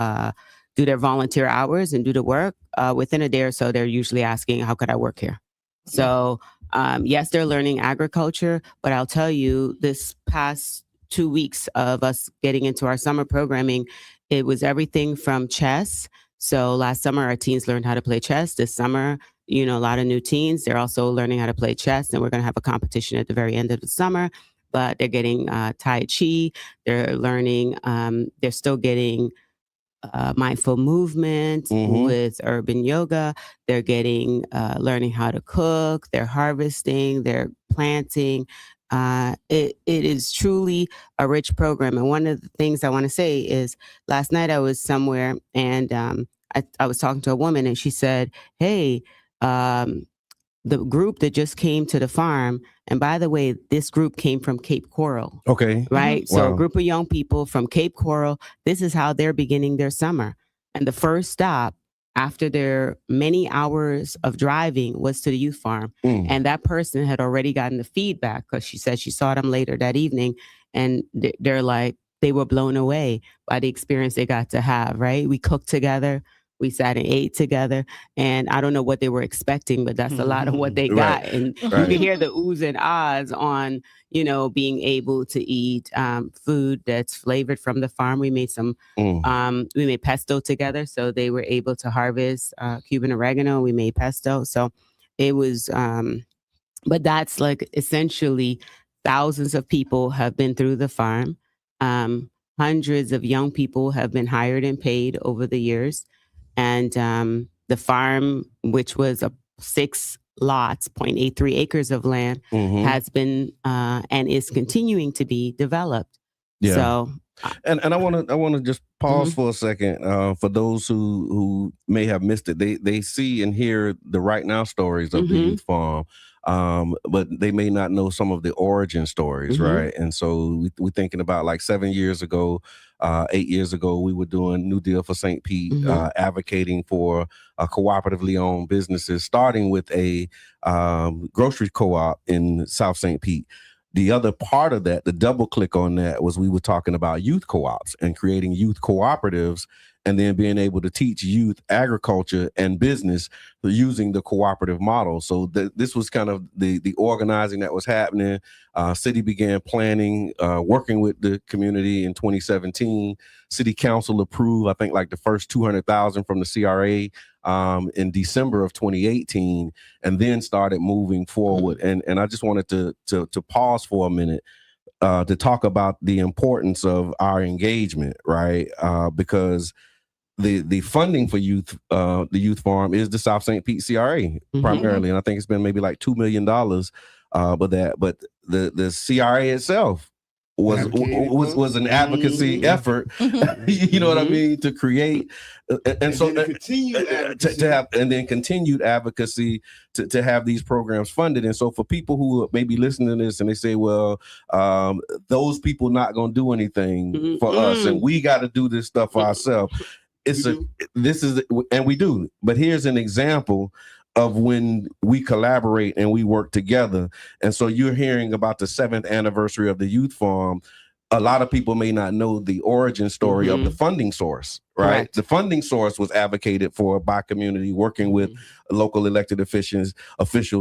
do their volunteer hours and do the work, within a day or so, they're usually asking, how could I work here? So yes, they're learning agriculture, but I'll tell you, this past 2 weeks of us getting into our summer programming, it was everything from chess. So last summer, our teens learned how to play chess. This summer, a lot of new teens, they're also learning how to play chess, and we're going to have a competition at the very end of the summer. But they're getting Tai Chi. They're learning, they're still getting mindful movement with urban yoga. They're getting learning how to cook. They're harvesting. They're planting. It is truly a rich program. And one of the things I want to say is, last night I was somewhere and I was talking to a woman, and she said, "Hey, the group that just came to the farm, and by the way, this group came from Cape Coral." Okay. Right? So a group of young people from Cape Coral, this is how they're beginning their summer. And the first stop after their many hours of driving was to the youth farm. And that person had already gotten the feedback, because she said she saw them later that evening, and they're like, they were blown away by the experience they got to have, right? We cooked together. We sat and ate together, and I don't know what they were expecting, but that's a lot of what they got. And you can hear the oohs and ahs on, being able to eat food that's flavored from the farm. We made we made pesto together, so they were able to harvest Cuban oregano. We made pesto, so it was. But that's like essentially thousands of people have been through the farm. Hundreds of young people have been hired and paid over the years. And the farm, which was 6 lots, 0.83 acres of land, has been and is continuing to be developed. Yeah. So, and I want to just pause for a second for those who may have missed it. They see and hear the right now stories of the youth farm. But they may not know some of the origin stories, right? And so we're thinking about like 7 years ago, 8 years ago, we were doing New Deal for St. Pete, advocating for cooperatively owned businesses, starting with a grocery co-op in South St. Pete. The other part of that, the double click on that, was we were talking about youth co-ops and creating youth cooperatives, and then being able to teach youth agriculture and business using the cooperative model. So this was kind of the organizing that was happening. City began planning, working with the community in 2017. City Council approved, I think, like the first $200,000 from the CRA in December of 2018, and then started moving forward. And I just wanted to pause for a minute to talk about the importance of our engagement, right? Because the funding for the youth farm is the South St. Pete CRA primarily, and I think it's been maybe like $2 million. But the CRA itself was an advocacy effort. You know what I mean, to create and so to have and then continued advocacy to have these programs funded. And so for people who may be listening to this and they say, well, those people not gonna do anything for us, and we got to do this stuff for ourselves. And we do. But here's an example of when we collaborate and we work together. And so you're hearing about the 7th anniversary of the Youth Farm. A lot of people may not know the origin story of the funding source, right? Correct. The funding source was advocated for by community working with local elected officials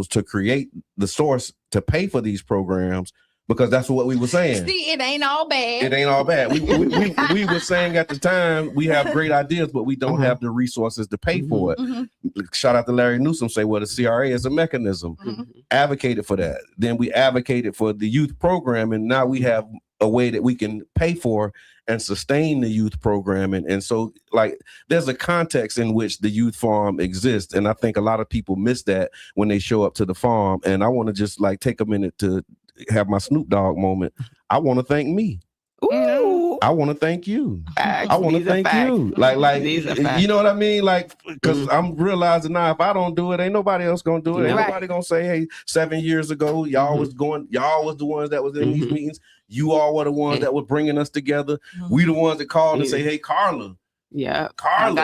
to create the source to pay for these programs, because that's what we were saying. See, it ain't all bad. It ain't all bad. We were saying at the time, we have great ideas, but we don't have the resources to pay for it. Shout out to Larry Newsom, say, well, the CRA is a mechanism. Advocated for that. Then we advocated for the youth program, and now we have a way that we can pay for and sustain the youth program. And so, like, there's a context in which the youth farm exists. And I think a lot of people miss that when they show up to the farm. And I want to just like take a minute to have my Snoop Dogg moment. I want to thank me. Ooh. I want to thank you. Facts. I want to These are thank you. Like, These are facts. you know what I mean? Like, because I'm realizing now, if I don't do it, ain't nobody else gonna do it. Ain't Right. nobody gonna say, hey, 7 years ago, y'all was the ones that was in these meetings. You all were the ones that were bringing us together. We the ones that called and say, hey, Carla. Yeah, Carla.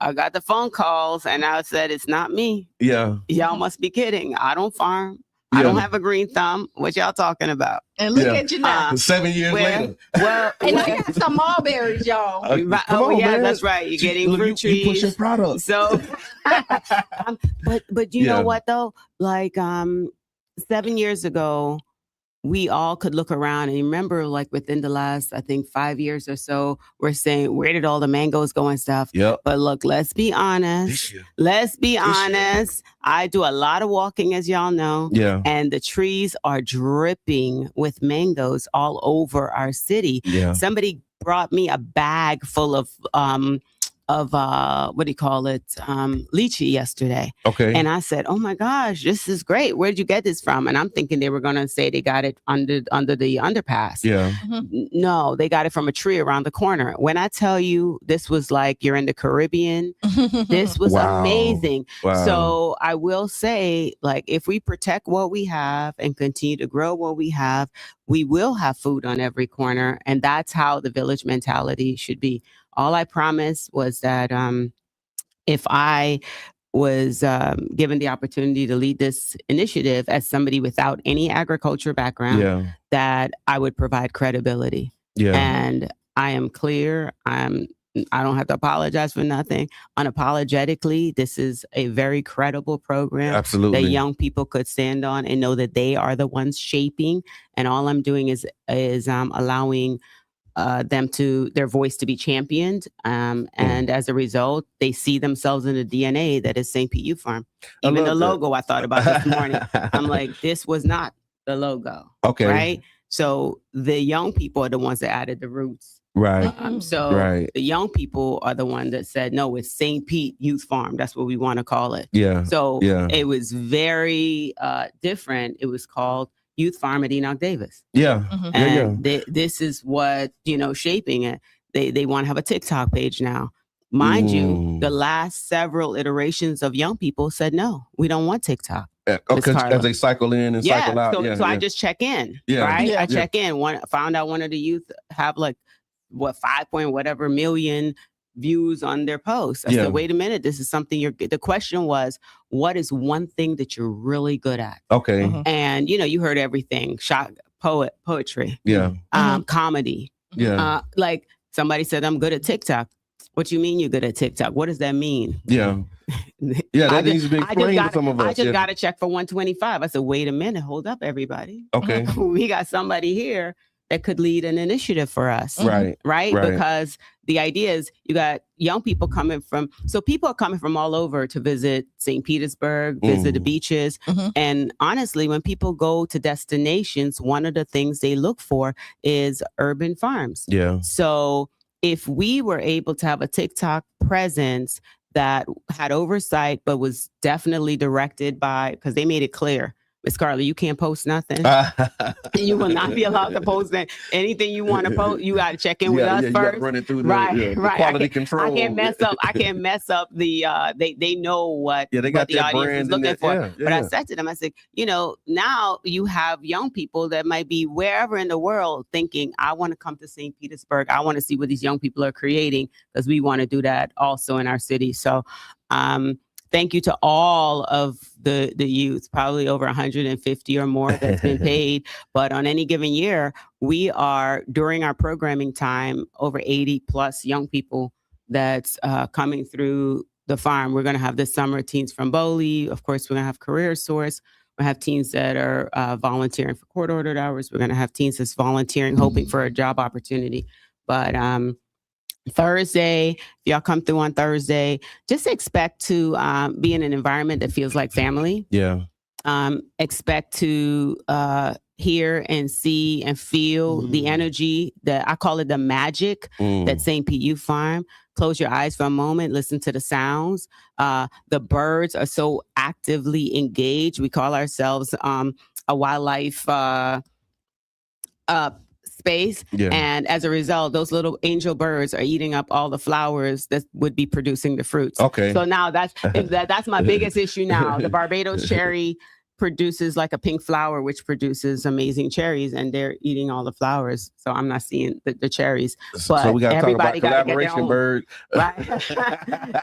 I got the phone calls, and I said, it's not me. Yeah. Y'all must be kidding. I don't farm. I don't have a green thumb. What y'all talking about? And look at you now. 7 years later. Well, and I got some mulberries, y'all. Come on, yeah, man. that's right. You're getting fruit trees. You push your product. So, but you know what though? Like 7 years ago, we all could look around and remember, like within the last, I think 5 years or so, we're saying, where did all the mangoes go and stuff? Yep. But look, let's be honest. I do a lot of walking, as y'all know. Yeah. And the trees are dripping with mangoes all over our city. Yeah. Somebody brought me a bag full of what do you call it? Lychee yesterday. Okay. And I said, oh my gosh, this is great. Where'd you get this from? And I'm thinking they were going to say they got it under the underpass. Yeah. No, they got it from a tree around the corner. When I tell you this was like you're in the Caribbean, this was amazing. Wow. So I will say, like, if we protect what we have and continue to grow what we have, we will have food on every corner. And that's how the village mentality should be. All I promised was that if I was given the opportunity to lead this initiative as somebody without any agriculture background, that I would provide credibility. Yeah. And I am clear. I don't have to apologize for nothing. Unapologetically, this is a very credible program. Absolutely. That young people could stand on and know that they are the ones shaping. And all I'm doing is allowing their voice to be championed. And as a result, they see themselves in the DNA that is St. Pete Youth Farm. Even the logo I thought about this morning. I'm like, this was not the logo. Okay. Right. So the young people are the ones that added the roots. Right. The young people are the one that said, no, it's St. Pete Youth Farm. That's what we want to call it. Yeah. So it was very different. It was called Youth Farm at Enoch Davis. Yeah. And this is what, shaping it. They want to have a TikTok page now. Mind you, the last several iterations of young people said, no, we don't want TikTok. As they cycle in and cycle out. So I just check in. Yeah. Right. Yeah. I check in. Found out one of the youth have like 5 point whatever million views on their posts. I said, wait a minute, this is something the question was, what is one thing that you're really good at? Okay. And you heard everything. Poetry. Yeah. Comedy. Yeah. Like somebody said, I'm good at TikTok. What you mean you're good at TikTok? What does that mean? Yeah. Yeah, that needs to be explained to some of us. I just got a check for 125. I said, wait a minute, hold up, everybody. Okay. We got somebody here that could lead an initiative for us. Right. Because the idea is you got young people people are coming from all over to visit St. Petersburg, visit the beaches. And honestly, when people go to destinations, one of the things they look for is urban farms. Yeah. So if we were able to have a TikTok presence that had oversight, but was definitely directed by, because they made it clear, Miss Carla, you can't post nothing. You will not be allowed to post anything you want to post. You got to check in with us you first. gotta run it through the, right. quality control. I can't mess up. I can't mess up the. They know what. They got what the audience is looking for. But I said to them, I said, now you have young people that might be wherever in the world thinking, I want to come to St. Petersburg. I want to see what these young people are creating, because we want to do that also in our city. So. Thank you to all of the youth, probably over 150 or more that's been paid. But on any given year, we are, during our programming time, over 80 plus young people that's coming through the farm. We're going to have this summer teens from Bowley. Of course, we're going to have Career Source. We'll have teens that are volunteering for court-ordered hours. We're going to have teens that's volunteering, hoping for a job opportunity. But Thursday, if y'all come through on Thursday, just expect to be in an environment that feels like family. Yeah. Expect to hear and see and feel the energy, that I call it the magic that St. Pete Youth Farm. Close your eyes for a moment, listen to the sounds. The birds are so actively engaged. We call ourselves a wildlife space. Yeah. And as a result, those little angel birds are eating up all the flowers that would be producing the fruits. Okay. So now that's my biggest issue now. The Barbados cherry produces like a pink flower, which produces amazing cherries, and they're eating all the flowers. So I'm not seeing the cherries. But so we got to talk about gotta collaboration, bird. Right?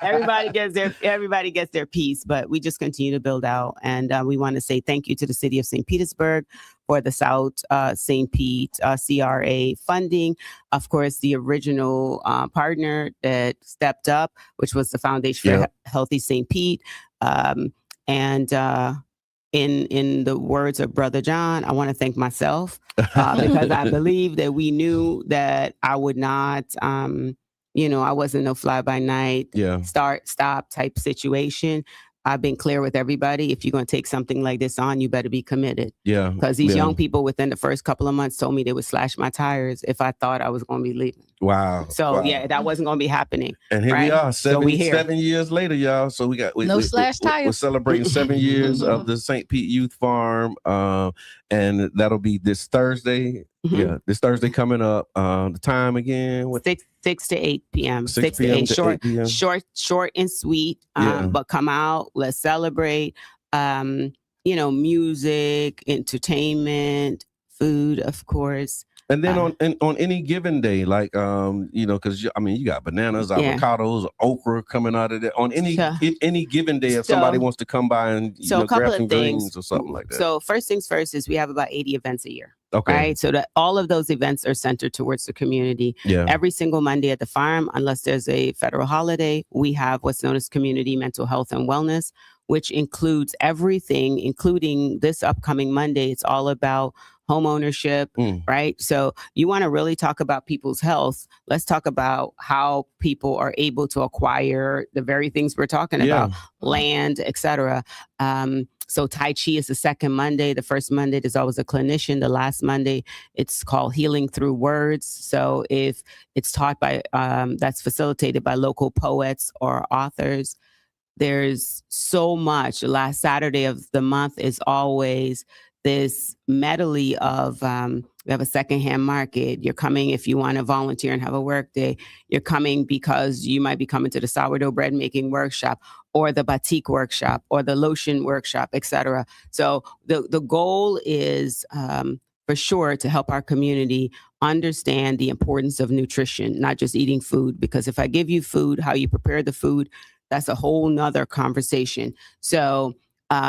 everybody gets their piece, but we just continue to build out. And we want to say thank you to the city of St. Petersburg for the South St. Pete CRA funding. Of course, the original partner that stepped up, which was the Foundation for Healthy St. Pete. In the words of Brother John, I want to thank myself because I believe that we knew that I would not, I wasn't no fly by night, start, stop type situation. I've been clear with everybody. If you're going to take something like this on, you better be committed. Yeah. Because these young people within the first couple of months told me they would slash my tires if I thought I was going to be leaving. Wow. So that wasn't going to be happening. And here we are, 7 years later, y'all. So we slash tires. We're celebrating 7 years of the St. Pete Youth Farm, and that'll be this Thursday. Yeah, this Thursday coming up. The time again? What? 6 to 8 p.m. 6 to 8. Short, 8 p.m. short and sweet. But come out. Let's celebrate. Music, entertainment, food, of course. And then on any given day, like because you got bananas, avocados, okra coming out of there. On any given day, if somebody wants to come by and grab some greens or something like that. So first things first is we have about 80 events a year. Okay. Right. So that all of those events are centered towards the community. Yeah. Every single Monday at the farm, unless there's a federal holiday, we have what's known as community mental health and wellness, which includes everything, including this upcoming Monday. It's all about home ownership, right? So you want to really talk about people's health. Let's talk about how people are able to acquire the very things we're talking about, land, etc. So Tai Chi is the second Monday. The first Monday, there's always a clinician. The last Monday, it's called Healing Through Words. So if it's taught by, that's facilitated by local poets or authors. There's so much. The last Saturday of the month is always this medley of, we have a secondhand market. You're coming if you want to volunteer and have a work day. You're coming because you might be coming to the sourdough bread making workshop or the batik workshop or the lotion workshop, etc. So the goal is for sure to help our community understand the importance of nutrition, not just eating food, because if I give you food, how you prepare the food, that's a whole nother conversation. So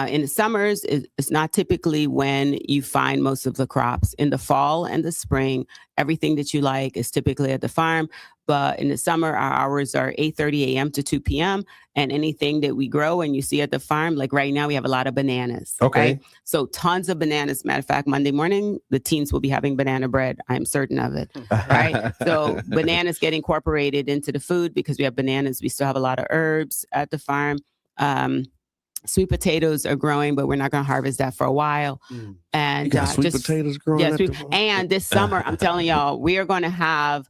in the summers, it's not typically when you find most of the crops. In the fall and the spring, everything that you like is typically at the farm. But in the summer, our hours are 8:30 a.m. to 2 p.m. And anything that we grow and you see at the farm, like right now, we have a lot of bananas. Okay. Right? So tons of bananas. Matter of fact, Monday morning, the teens will be having banana bread. I'm certain of it. Right. So bananas get incorporated into the food because we have bananas. We still have a lot of herbs at the farm. Sweet potatoes are growing, but we're not going to harvest that for a while. And you got sweet potatoes growing. Yeah, and this summer, I'm telling y'all, we are going to have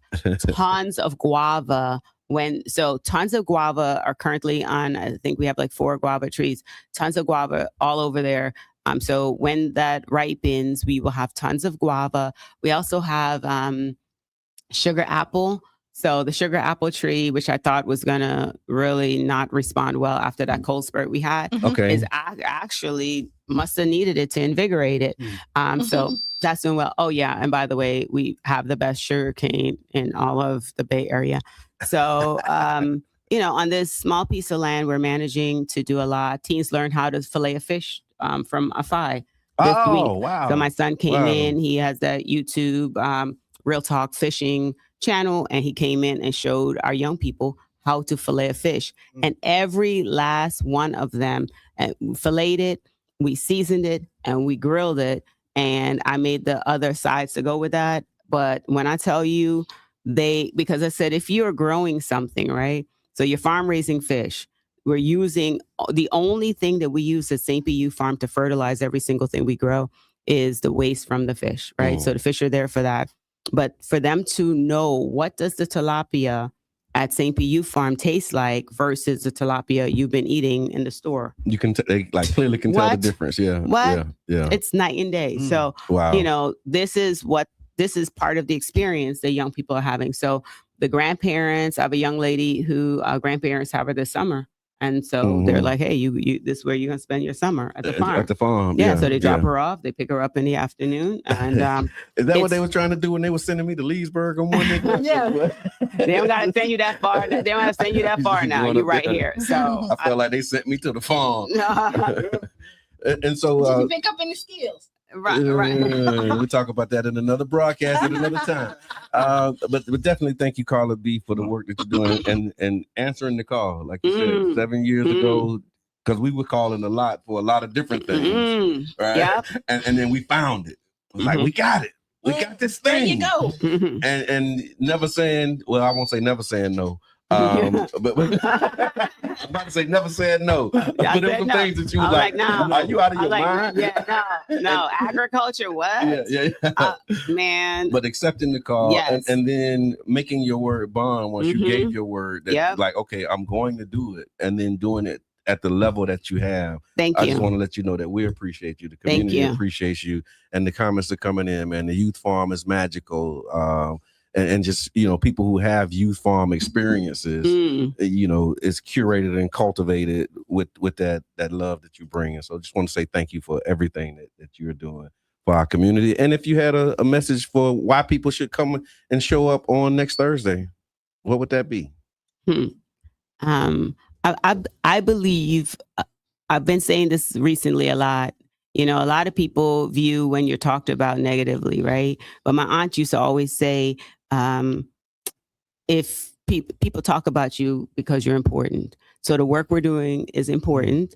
tons of guava. Tons of guava are currently on. I think we have like 4 guava trees. Tons of guava all over there. So when that ripens, we will have tons of guava. We also have sugar apple. So the sugar apple tree, which I thought was gonna really not respond well after that cold spurt we had, is actually must have needed it to invigorate it. So that's doing well. Oh yeah, and by the way, we have the best sugar cane in all of the Bay Area. So on this small piece of land, we're managing to do a lot. Teens learn how to fillet a fish from a fry this week. Wow! So my son came in. He has that YouTube Real Talk Fishing channel, and he came in and showed our young people how to fillet a fish. And every last one of them filleted it, we seasoned it, and we grilled it. And I made the other sides to go with that. But when I tell you, because I said, if you're growing something, right? So you're farm raising fish. We're using the only thing that we use at St. P. Youth Farm to fertilize every single thing we grow is the waste from the fish, right? So the fish are there for that. But for them to know what does the tilapia at St. P. Youth Farm taste like versus the tilapia you've been eating in the store. You can they clearly can tell the difference. Yeah. What? Yeah. It's night and day. So, this is part of the experience that young people are having. So the grandparents, I have a young lady who grandparents have her this summer. And so they're like, hey, you this is where you're going to spend your summer at the farm. At the farm. Yeah. So they drop her off. They pick her up in the afternoon. And is that what they were trying to do when they were sending me to Leesburg on Monday? Yeah. They don't got to send you that far. They don't have to send you that far now. You're right here. So I felt like they sent me to the farm. And so did you pick up any skills? Right. We'll talk about that in another broadcast at another time. But definitely thank you, Carla B, for the work that you're doing and answering the call. Like you said, 7 years ago, because we were calling a lot for a lot of different things. Right. Yep. And then we found it. Like, we got it. We got this thing. There you go. And never saying, well, I won't say never saying no. But I'm about to say never said no. But there were some things that you was like, no. Are you out of your mind? Yeah, no. Agriculture, what? Yeah. Man. But accepting the call and then making your word bond once you gave your word that like, okay, I'm going to do it, and then doing it at the level that you have. Thank you. I just want to let you know that we appreciate you. The community appreciates you, and the comments are coming in, man. The youth farm is magical. And just, people who have youth farm experiences, it's curated and cultivated with that love that you bring. And so I just want to say thank you for everything that you're doing for our community. And if you had a message for why people should come and show up on next Thursday, what would that be? I believe, I've been saying this recently a lot. A lot of people view when you're talked about negatively, right? But my aunt used to always say, if people talk about you because you're important. So the work we're doing is important.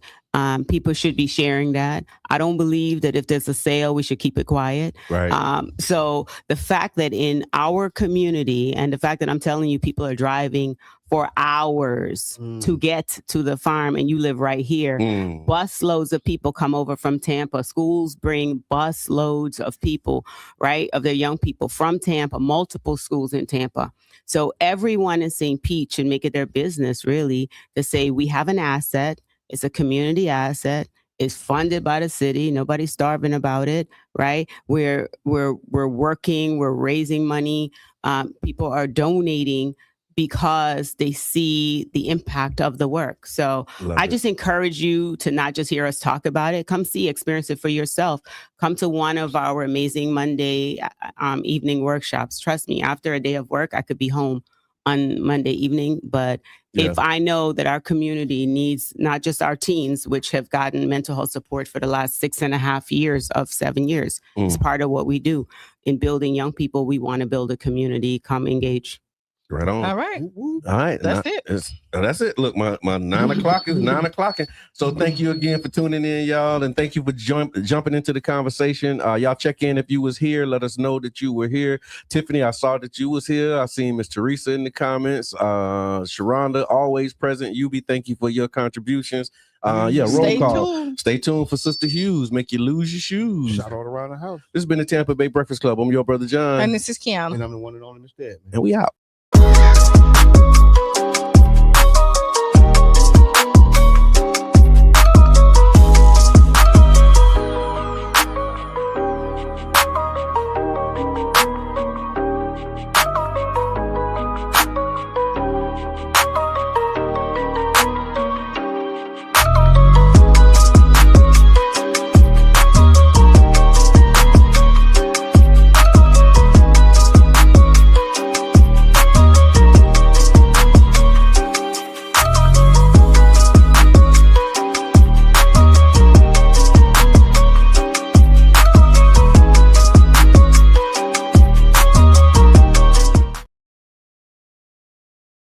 People should be sharing that. I don't believe that if there's a sale, we should keep it quiet. Right. So the fact that in our community, and the fact that I'm telling you, people are driving for hours to get to the farm, and you live right here. Bus loads of people come over from Tampa. Schools bring bus loads of people, right, of their young people from Tampa, multiple schools in Tampa. So everyone in St. Pete should make it their business, really, to say we have an asset. It's a community asset. It's funded by the city. Nobody's starving about it, right? We're working. We're raising money. People are donating because they see the impact of the work. So I just encourage you to not just hear us talk about it. Come see, experience it for yourself. Come to one of our amazing Monday evening workshops. Trust me, after a day of work, I could be home on Monday evening. But if I know that our community needs not just our teens, which have gotten mental health support for the last 6.5 years of 7 years, it's part of what we do. In building young people, we want to build a community. Come engage. Right on. All right. That's it. That's it. Look, my 9 o'clock is 9 o'clock. So thank you again for tuning in, y'all. And thank you for jumping into the conversation. Y'all check in if you was here. Let us know that you were here. Tiffany, I saw that you was here. I seen Miss Teresa in the comments. Sharonda, always present. Yubi, thank you for your contributions. Roll call. Stay tuned for Sister Hughes. Make you lose your shoes. Shout out around the house. This has been the Tampa Bay Breakfast Club. I'm your brother John. And this is Qiana. And I'm the one and only Mr. Edmund. And we out.